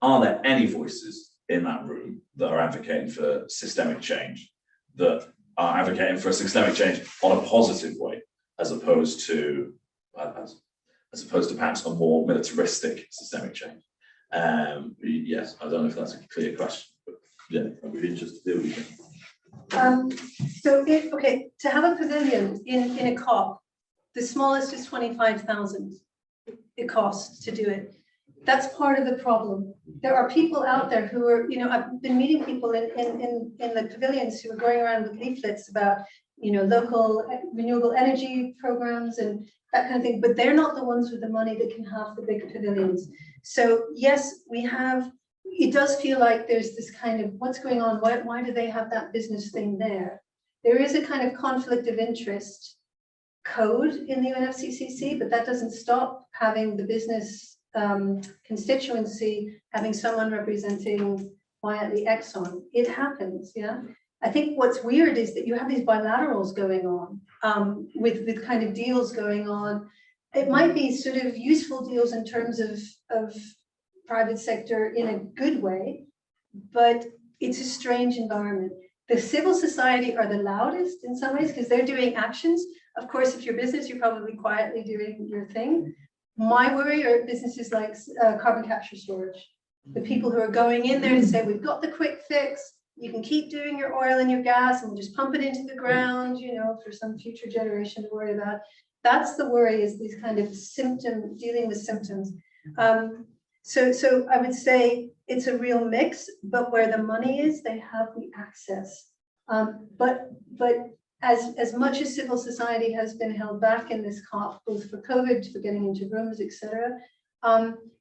are there any voices in that room that are advocating for systemic change, that are advocating for a systemic change on a positive way, as opposed to perhaps a more militaristic systemic change? Yes, I don't know if that's a clear question, but yeah, I'd be interested to hear what you think. To have a pavilion in a COP, the smallest is 25,000. It costs to do it. That's part of the problem. There are people out there who are, I've been meeting people in the pavilions who are going around with leaflets about, local renewable energy programs and that kind of thing, but they're not the ones with the money that can have the big pavilions. So yes, it does feel like there's this kind of, what's going on? Why do they have that business thing there? There is a kind of conflict of interest code in the UNFCCC, but that doesn't stop having the business constituency, having someone representing quietly Exxon. It happens, yeah. I think what's weird is that you have these bilaterals going on with kind of deals going on. It might be sort of useful deals in terms of private sector in a good way, but it's a strange environment. The civil society are the loudest in some ways because they're doing actions. Of course, if you're business, you're probably quietly doing your thing. My worry are businesses like carbon capture storage. The people who are going in there to say, we've got the quick fix, you can keep doing your oil and your gas and we'll just pump it into the ground, for some future generation to worry about. That's the worry, is these kind of dealing with symptoms. So I would say it's a real mix, but where the money is, they have the access. But as much as civil society has been held back in this COP, both for COVID, for getting into rooms, etc.,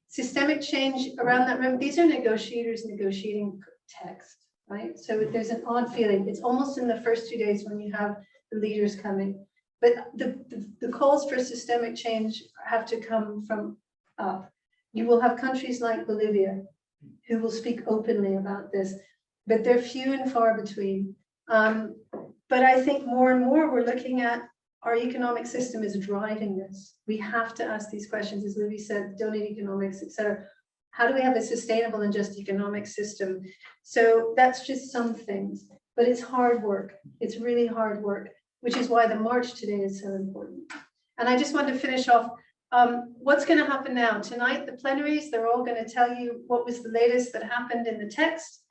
systemic change around that room, these are negotiators negotiating text, right? So there's an odd feeling. It's almost in the first 2 days when you have the leaders coming. But the calls for systemic change have to come from up. You will have countries like Bolivia who will speak openly about this, but they're few and far between. But I think more and more we're looking at our economic system is driving this. We have to ask these questions, as Livy said, donate economics, etc. How do we have a sustainable and just economic system? So that's just some things, but it's hard work. It's really hard work, which is why the march today is so important. And I just want to finish off. What's going to happen now? Tonight, the plenaries, they're all going to tell you what was the latest that happened in the text.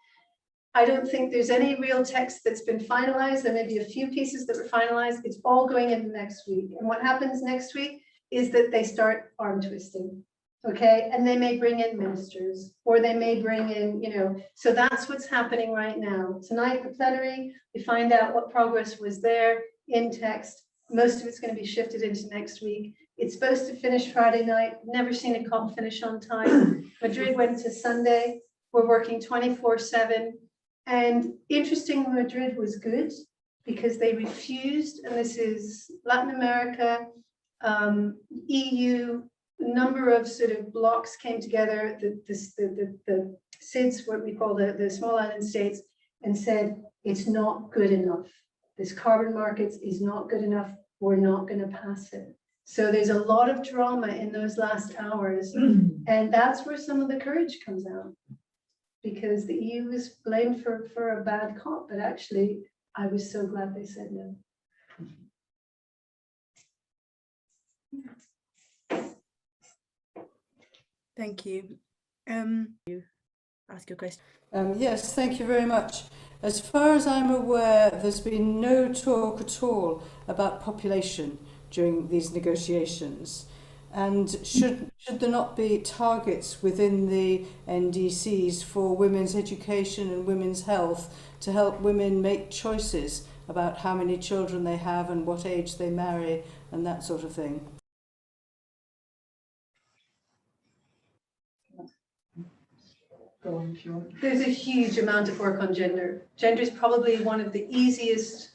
I don't think there's any real text that's been finalized. There may be a few pieces that were finalized. It's all going into next week. And what happens next week is that they start arm twisting, okay? And they may bring in ministers, or they may bring in, you know, so that's what's happening right now. Tonight, the plenary, we find out what progress was there in text. Most of it's going to be shifted into next week. It's supposed to finish Friday night. Never seen a COP finish on time. Madrid went to Sunday. We're working 24/7. And interesting, Madrid was good because they refused, and this is Latin America, EU, a number of sort of blocks came together, the SIDS, what we call the small island states, and said, it's not good enough. This carbon markets is not good enough. We're not going to pass it. So there's a lot of drama in those last hours. And that's where some of the courage comes out. Because the EU was blamed for a bad COP, but actually, I was so glad they said no. Thank you. You ask your question. Yes, thank you very much. As far as I'm aware, there's been no talk at all about population during these negotiations. And should there not be targets within the NDCs for women's education and women's health to help women make choices about how many children they have and what age they marry and that sort of thing? Go on if you want. There's a huge amount of work on gender. Gender is probably one of the easiest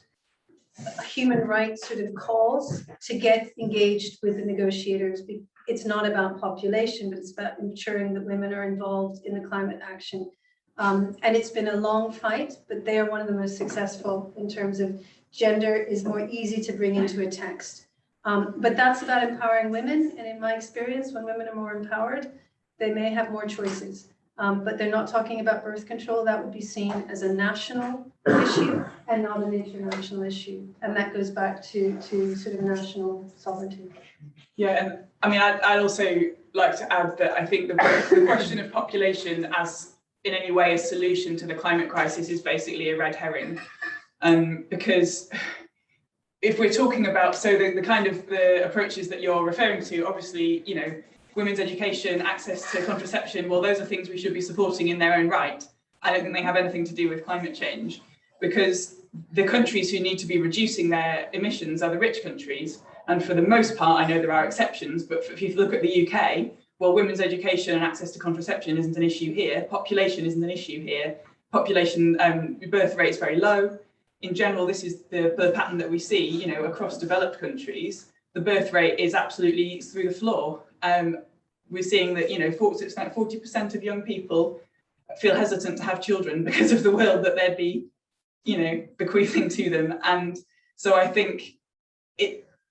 human rights sort of calls to get engaged with the negotiators. It's not about population, but it's about ensuring that women are involved in the climate action. And it's been a long fight, but they are one of the most successful in terms of gender is more easy to bring into a text. But that's about empowering women. And in my experience, when women are more empowered, they may have more choices. But they're not talking about birth control. That would be seen as a national issue and not an international issue. And that goes back to sort of national sovereignty. Yeah, and I mean, I'd also like to add that I think the question of population as in any way a solution to the climate crisis is basically a red herring. Because if we're talking about, so the kind of the approaches that you're referring to, obviously, you know, women's education, access to contraception, well, those are things we should be supporting in their own right. I don't think they have anything to do with climate change, because the countries who need to be reducing their emissions are the rich countries. And for the most part, I know there are exceptions, but if you look at the UK, well, women's education and access to contraception isn't an issue here. Population isn't an issue here. Population birth rate is very low. In general, this is the pattern that we see, you know, across developed countries. The birth rate is absolutely through the floor. We're seeing that, you know, 40% of young people feel hesitant to have children because of the world that they'd be, you know, bequeathing to them. And so I think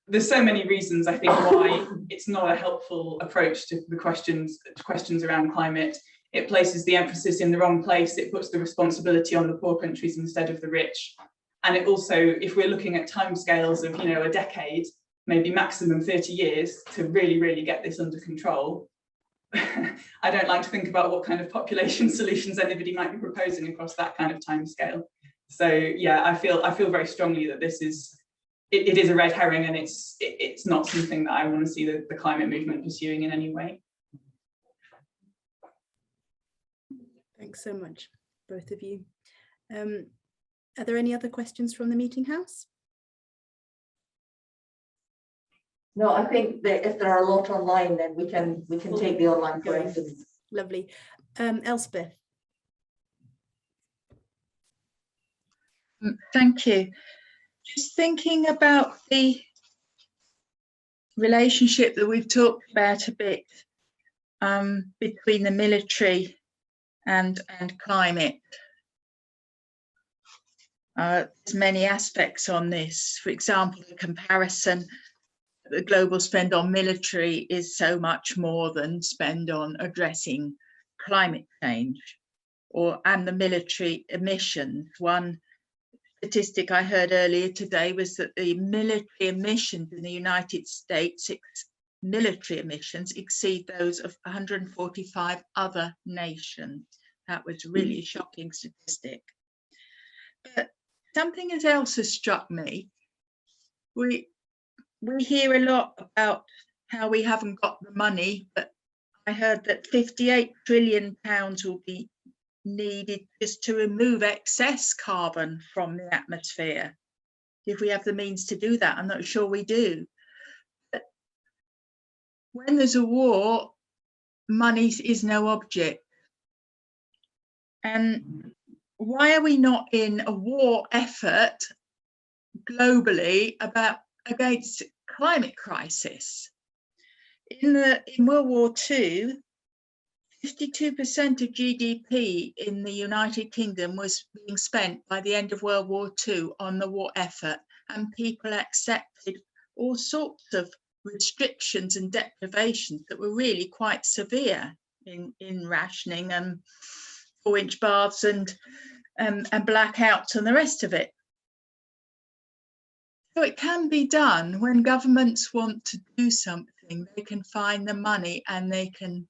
there's so many reasons, I think, why it's not a helpful approach to the questions around climate. It places the emphasis in the wrong place. It puts the responsibility on the poor countries instead of the rich. And it also, if we're looking at timescales of, you know, a decade, maybe maximum 30 years to really, really get this under control, I don't like to think about what kind of population solutions anybody might be proposing across that kind of timescale. So yeah, I feel very strongly that this is, it is a red herring, and it's not something that I want to see the climate movement pursuing in any way. Thanks so much, both of you. Are there any other questions from the meeting house? No, I think that if there are a lot online, then we can take the online questions. Lovely. Elspeth. Thank you. Just thinking about the relationship that we've talked about a bit between the military and climate. There's many aspects on this. For example, the comparison, the global spend on military is so much more than spend on addressing climate change and the military emissions. One statistic I heard earlier today was that the military emissions in the United States military emissions exceed those of 145 other nations. That was really a shocking statistic. But something else has struck me. We hear a lot about how we haven't got the money, but I heard that 58 trillion pounds will be needed just to remove excess carbon from the atmosphere. If we have the means to do that, I'm not sure we do. But when there's a war, money is no object. And why are we not in a war effort globally against climate crisis? In World War II, 52% of GDP in the United Kingdom was being spent by the end of World War II on the war effort, and people accepted all sorts of restrictions and deprivations that were really quite severe in rationing and 4-inch baths and blackouts and the rest of it. So it can be done. When governments want to do something, they can find the money and they can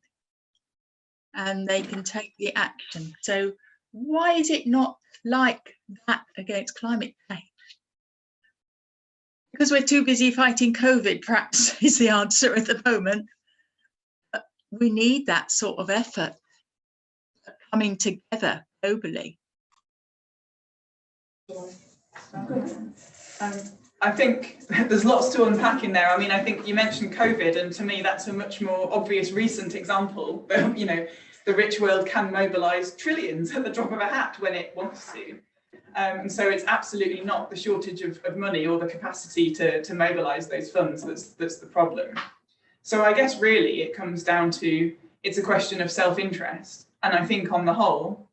take the action. So why is it not like that against climate change? Because we're too busy fighting COVID, perhaps, is the answer at the moment. But we need that sort of effort coming together globally. I think there's lots to unpack in there. I mean, I think you mentioned COVID, and to me, that's a much more obvious recent example. You know, the rich world can mobilise trillions at the drop of a hat when it wants to. And so it's absolutely not the shortage of money or the capacity to mobilise those funds that's the problem. So I guess really it comes down to, it's a question of self-interest. And I think on the whole,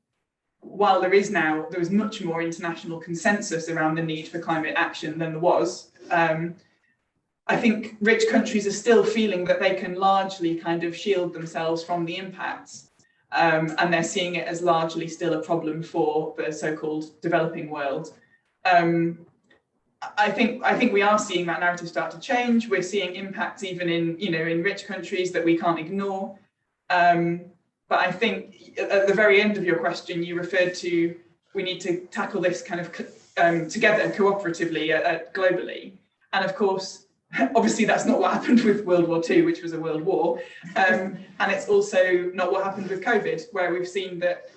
while there is much more international consensus around the need for climate action than there was, I think rich countries are still feeling that they can largely kind of shield themselves from the impacts. And they're seeing it as largely still a problem for the so-called developing world. I think we are seeing that narrative start to change. We're seeing impacts even in rich countries that we can't ignore. But I think at the very end of your question, you referred to we need to tackle this kind of together, cooperatively, globally. And of course, obviously that's not what happened with World War II, which was a world war. And it's also not what happened with COVID, where we've seen that,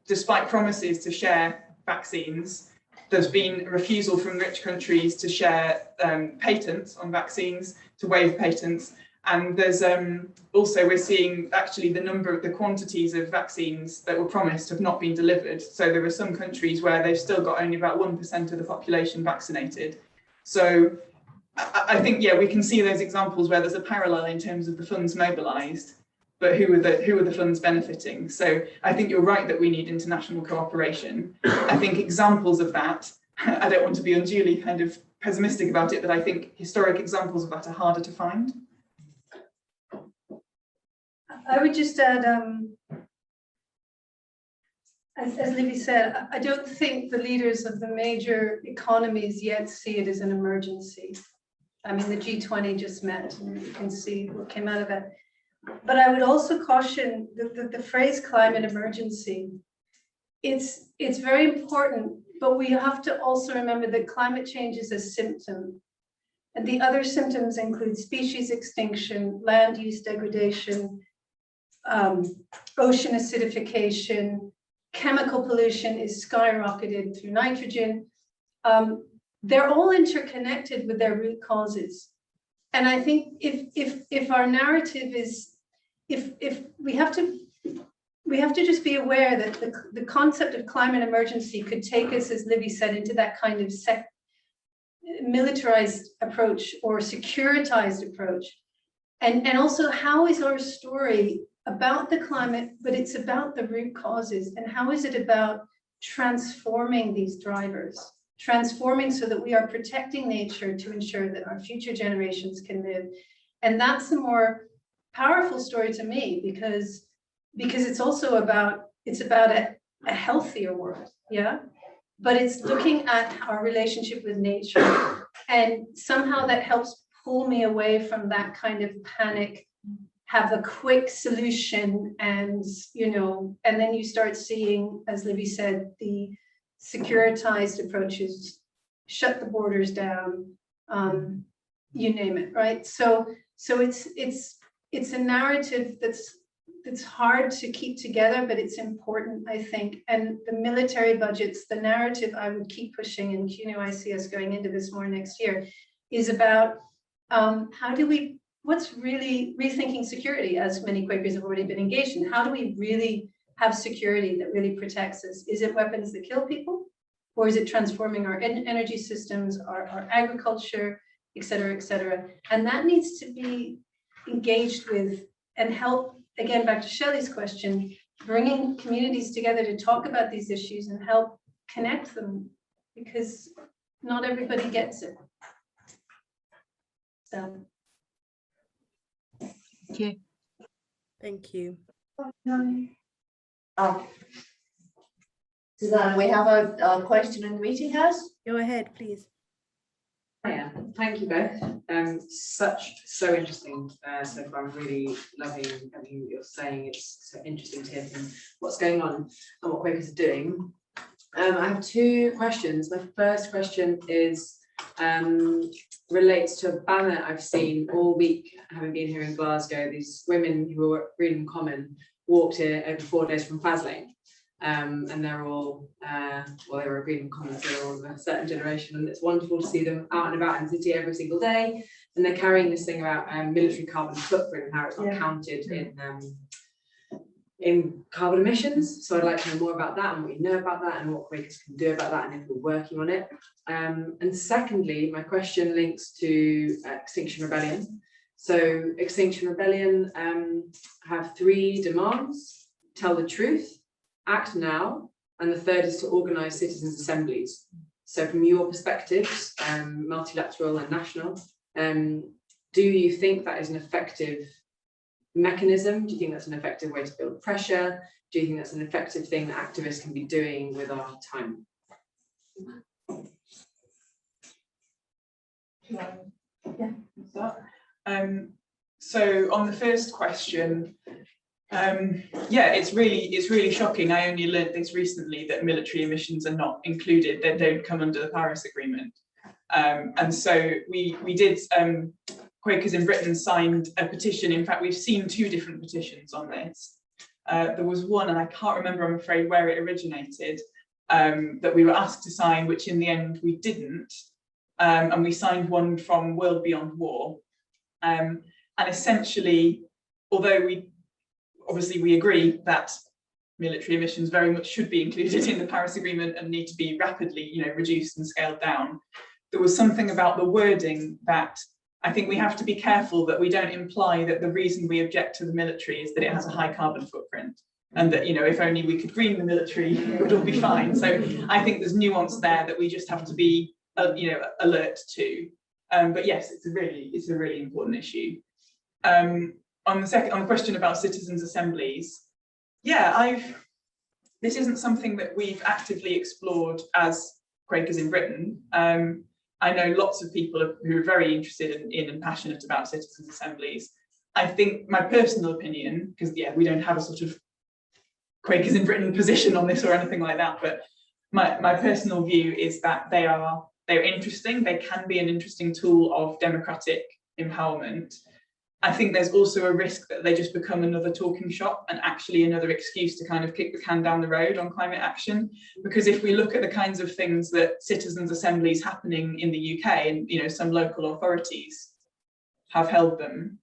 despite promises to share vaccines, there's been a refusal from rich countries to share patents on vaccines, to waive patents. And there's also, we're seeing actually the quantities of vaccines that were promised have not been delivered. So there are some countries where they've still got only about 1% of the population vaccinated. So I think, yeah, we can see those examples where there's a parallel in terms of the funds mobilised, but who are the funds benefiting? So I think you're right that we need international cooperation. I think examples of that, I don't want to be unduly kind of pessimistic about it, but I think historic examples of that are harder to find. I would just add, as Livy said, I don't think the leaders of the major economies yet see it as an emergency. I mean, the G20 just met, and you can see what came out of it. But I would also caution the phrase climate emergency. It's very important, but we have to also remember that climate change is a symptom. And the other symptoms include species extinction, land use degradation, ocean acidification, chemical pollution is skyrocketed through nitrogen. They're all interconnected with their root causes. And I think if our narrative is, if we have to just be aware that the concept of climate emergency could take us, as Livy said, into that kind of militarized approach or securitized approach. And also, how is our story about the climate, but it's about the root causes, and how is it about transforming these drivers, transforming so that we are protecting nature to ensure that our future generations can live. And that's the more powerful story to me, because it's also about a healthier world, yeah, but it's looking at our relationship with nature, and somehow that helps pull me away from that kind of panic, have a quick solution, and and then you start seeing, as Livy said, the securitized approaches, shut the borders down, you name it, right? So it's a narrative that's hard to keep together, but it's important, I think. And the military budgets, the narrative I would keep pushing, and I see us going into this more next year, is about what's really rethinking security, as many Quakers have already been engaged in. How do we really have security that really protects us? Is it weapons that kill people? Or is it transforming our energy systems, our agriculture, et cetera, et cetera? And that needs to be engaged with and help. Again, back to Shelley's question, bringing communities together to talk about these issues and help connect them, because not everybody gets it. So. Thank you. Thank you. Susanna, we have a question in the meeting house. Go ahead, please. Yeah, thank you both. So interesting so far. I'm really loving everything that you're saying. It's so interesting to hear from what's going on and what Quakers are doing. I have two questions. My first question is relates to a banner I've seen all week, having been here in Glasgow. These women who were at Freedom Common walked here over 4 days from Faslane. And they're all, well, they were Freedom Commons, they're all of a certain generation, and it's wonderful to see them out and about in the city every single day. And they're carrying this thing about military carbon footprint and how it's not counted in carbon emissions. So I'd like to know more about that and what you know about that and what Quakers can do about that and if we're working on it. And secondly, my question links to Extinction Rebellion. So Extinction Rebellion have 3 demands: tell the truth, act now, and the third is to organise citizens' assemblies. So from your perspectives, multilateral and national, do you think that is an effective mechanism? Do you think that's an effective way to build pressure? Do you think that's an effective thing that activists can be doing with our time? So on the first question, yeah, it's really shocking. I only learned this recently, that military emissions are not included. They don't come under the Paris Agreement. And so we did, Quakers in Britain signed a petition. In fact, we've seen 2 different petitions on this. There was one, and I can't remember, I'm afraid, where it originated, that we were asked to sign, which in the end we didn't. And we signed one from World Beyond War. And essentially, although we agree that military emissions very much should be included in the Paris Agreement and need to be rapidly, reduced and scaled down, there was something about the wording that I think we have to be careful that we don't imply that the reason we object to the military is that it has a high carbon footprint, and that, if only we could green the military, it would all be fine. So I think there's nuance there that we just have to be, alert to. But yes, it's a really important issue. On the question about citizens' assemblies, yeah, this isn't something that we've actively explored as Quakers in Britain. I know lots of people who are very interested in and passionate about citizens' assemblies. I think my personal opinion, because we don't have a sort of Quakers in Britain position on this or anything like that, but my personal view is that they're interesting. They can be an interesting tool of democratic empowerment. I think there's also a risk that they just become another talking shop and actually another excuse to kind of kick the can down the road on climate action. Because if we look at the kinds of things that citizens' assemblies happening in the UK, and some local authorities have held them,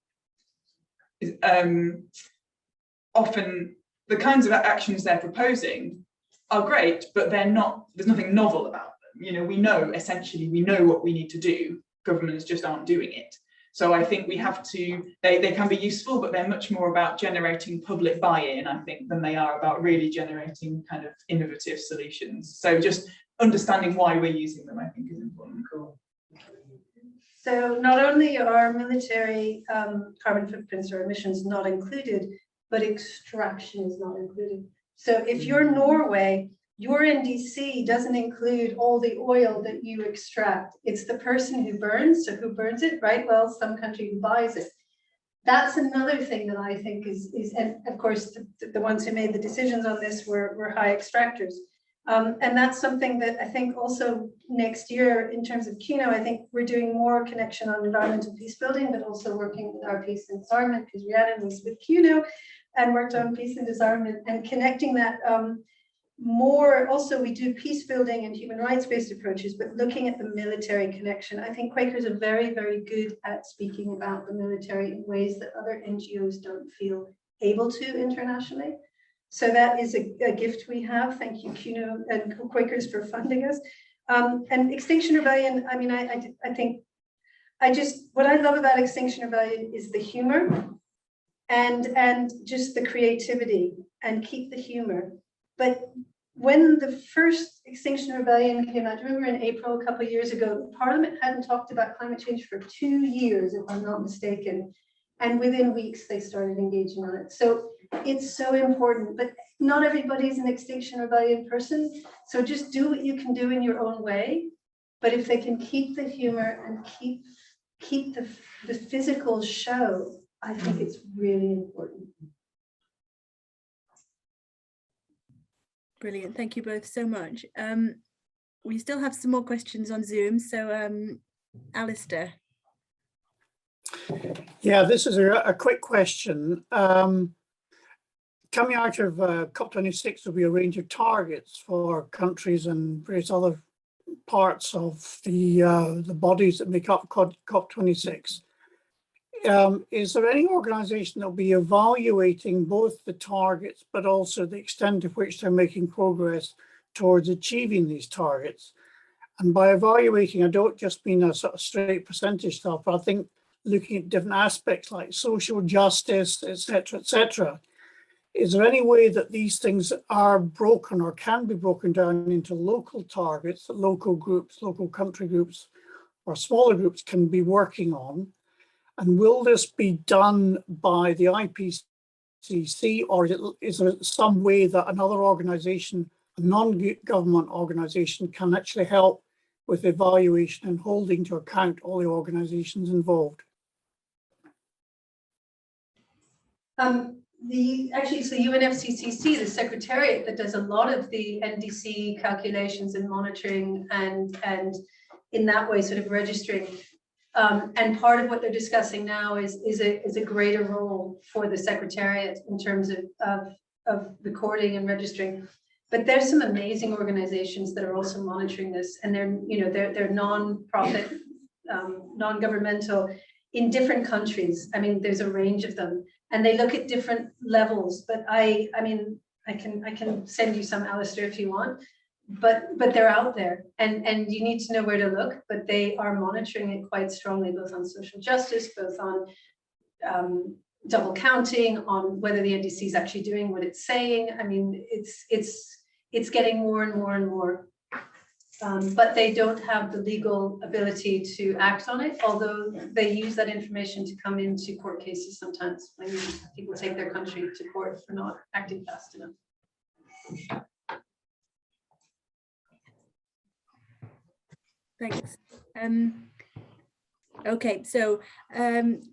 often the kinds of actions they're proposing are great, but there's nothing novel about them. We know what we need to do. Governments just aren't doing it. So I think we have to, they can be useful, but they're much more about generating public buy-in, I think, than they are about really generating kind of innovative solutions. So just understanding why we're using them, I think, is important. Cool. So not only are military carbon footprints or emissions not included, but extraction is not included. So if you're Norway your NDC doesn't include all the oil that you extract. It's the person who burns, so who burns it, right? Well, some country who buys it. That's another thing that I think is and of course, the ones who made the decisions on this were high extractors. And that's something that I think also next year in terms of Kino, I think we're doing more connection on environmental peace building, but also working with our peace and disarmament, because Rhiannon was with Kino and worked on peace and disarmament and connecting that more. Also, we do peace building and human rights-based approaches, but looking at the military connection. I think Quakers are very, very good at speaking about the military in ways that other NGOs don't feel able to internationally. So that is a gift we have. Thank you, Kino and Quakers, for funding us. And Extinction Rebellion, I mean, I think, what I love about Extinction Rebellion is the humor and just the creativity, and keep the humor. But when the first Extinction Rebellion came out, I remember in April a couple of years ago, Parliament hadn't talked about climate change for 2 years, if I'm not mistaken. And within weeks, they started engaging on it. So it's so important, but not everybody's an Extinction Rebellion person. So just do what you can do in your own way. But if they can keep the humor and keep the physical show, I think it's really important. Brilliant. Thank you both so much. We still have some more questions on Zoom. So Alistair. Yeah, this is a quick question. Coming out of COP26, there'll be a range of targets for countries and various other parts of the bodies that make up COP26. Is there any organisation that will be evaluating both the targets, but also the extent to which they're making progress towards achieving these targets? And by evaluating, I don't just mean a sort of straight percentage stuff, but I think looking at different aspects like social justice, etc., etc. Is there any way that these things are broken or can be broken down into local targets that local groups, local country groups, or smaller groups can be working on? And will this be done by the IPCC, or is there some way that another organisation, a non-government organisation, can actually help with evaluation and holding to account all the organisations involved? It's the UNFCCC, the secretariat, that does a lot of the NDC calculations and monitoring and in that way sort of registering. And part of what they're discussing now is a greater role for the secretariat in terms of recording and registering. But there's some amazing organizations that are also monitoring this, and they're non-profit, non-governmental in different countries. I mean, there's a range of them, and they look at different levels. But I mean, I can send you some, Alistair, if you want. But they're out there, and you need to know where to look. But they are monitoring it quite strongly, both on social justice, both on double counting, on whether the NDC is actually doing what it's saying. I mean, it's getting more and more and more. But they don't have the legal ability to act on it, although they use that information to come into court cases sometimes when people take their country to court for not acting fast enough. Thanks. Okay, so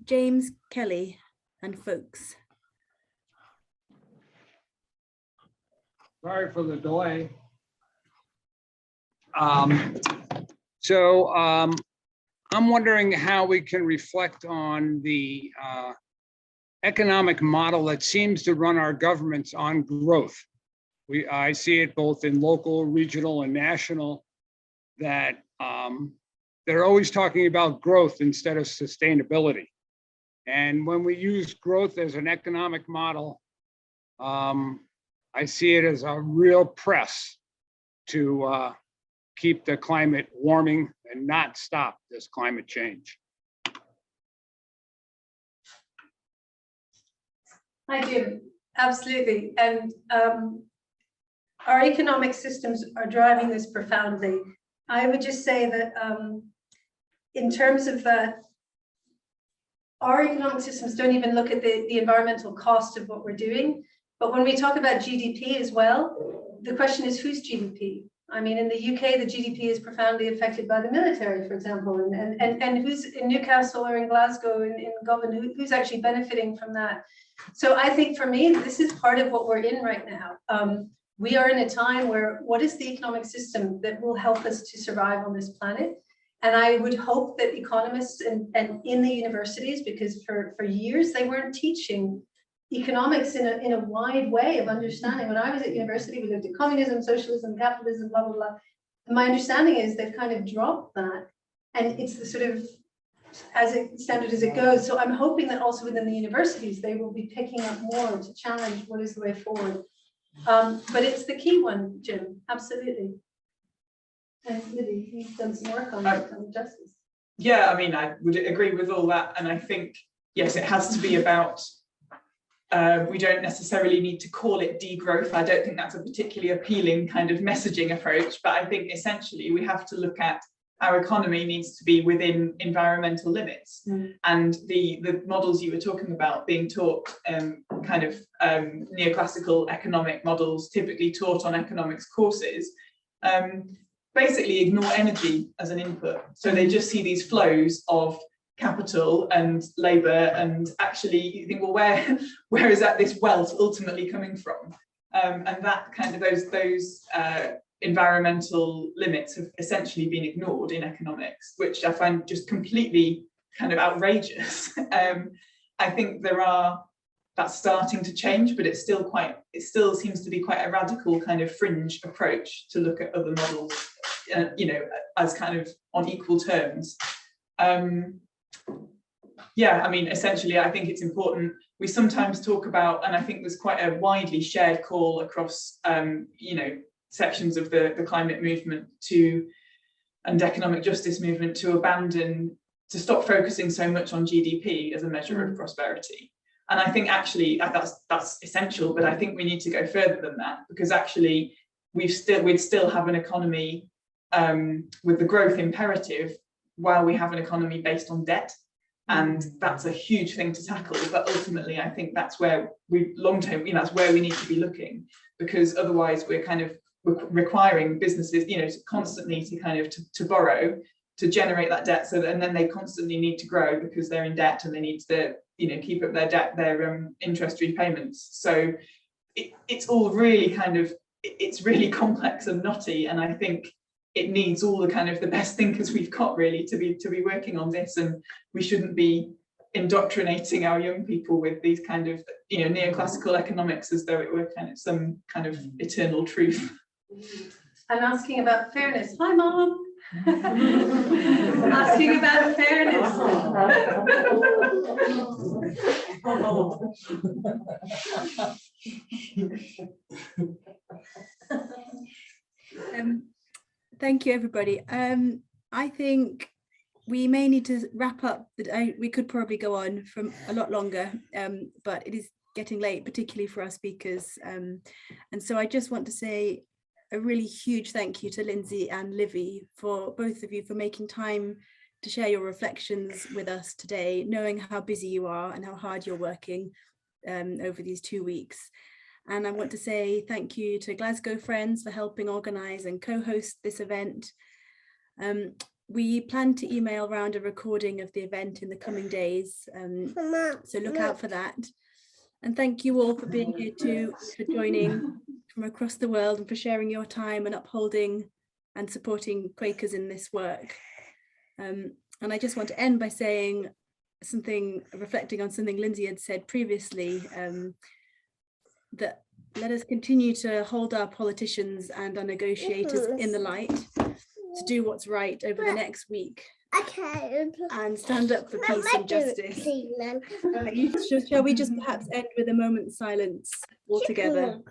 James, Kelly and folks. Sorry for the delay. I'm wondering how we can reflect on the economic model that seems to run our governments on growth. I see it both in local, regional, and national, that they're always talking about growth instead of sustainability. And when we use growth as an economic model, I see it as a real press to keep the climate warming and not stop this climate change. Hi, Jim. Absolutely. And our economic systems are driving this profoundly. I would just say that in terms of our economic systems don't even look at the environmental cost of what we're doing. But when we talk about GDP as well, the question is whose GDP? I mean, in the UK, the GDP is profoundly affected by the military, for example, and who's in Newcastle or in Glasgow, in Govan, who's actually benefiting from that? So I think for me, this is part of what we're in right now. We are in a time where what is the economic system that will help us to survive on this planet? And I would hope that economists and in the universities, because for years they weren't teaching economics in a wide way of understanding. When I was at university, we looked at communism, socialism, capitalism, blah, blah, blah. And my understanding is they've kind of dropped that. And it's the sort of as standard as it goes. So I'm hoping that also within the universities, they will be picking up more to challenge what is the way forward. But it's the key one, Jim, absolutely. And Libby, you've done some work on economic justice. Yeah, I mean, I would agree with all that. And I think, yes, it has to be about, we don't necessarily need to call it degrowth. I don't think that's a particularly appealing kind of messaging approach, but I think essentially we have to look at our economy needs to be within environmental limits. And the models you were talking about being taught, kind of neoclassical economic models typically taught on economics courses, basically ignore energy as an input. So they just see these flows of capital and labor, and actually you think, well, where is that this wealth ultimately coming from? And that kind of those environmental limits have essentially been ignored in economics, which I find just completely kind of outrageous. I think that's starting to change, but it still seems to be quite a radical kind of fringe approach to look at other models, you know, as kind of on equal terms. Yeah, I mean, essentially, I think it's important. We sometimes talk about, and I think there's quite a widely shared call across, you know, sections of the climate movement and economic justice movement to stop focusing so much on GDP as a measure of prosperity. And I think actually that's essential, but I think we need to go further than that, because actually we'd still have an economy with the growth imperative while we have an economy based on debt. And that's a huge thing to tackle. But ultimately, I think that's where long-term, you know, that's where we need to be looking, because otherwise we're kind of requiring businesses, you know, constantly to kind of to borrow to generate that debt, and then they constantly need to grow because they're in debt and they need to, you know, keep up their debt, their interest repayments. So it's all really kind of, it's really complex and knotty, and I think it needs all the kind of the best thinkers we've got really to be working on this, and we shouldn't be indoctrinating our young people with these kind of, you know, neoclassical economics as though it were kind of some kind of eternal truth. I'm asking about fairness. Hi, Mom. Asking about fairness. Thank you, everybody. I think we may need to wrap up. We could probably go on for a lot longer, but it is getting late, particularly for our speakers. And so I just want to say a really huge thank you to Lindsay and Livy, for both of you, for making time to share your reflections with us today, knowing how busy you are and how hard you're working over these 2 weeks. And I want to say thank you to Glasgow Friends for helping organise and co-host this event. We plan to email around a recording of the event in the coming days, so look out for that. And thank you all for being here too, for joining from across the world and for sharing your time and upholding and supporting Quakers in this work. And I just want to end by saying something, reflecting on something Lindsay had said previously, that let us continue to hold our politicians and our negotiators in the light, to do what's right over the next week, and stand up for peace and justice. Shall we just perhaps end with a moment's silence all together?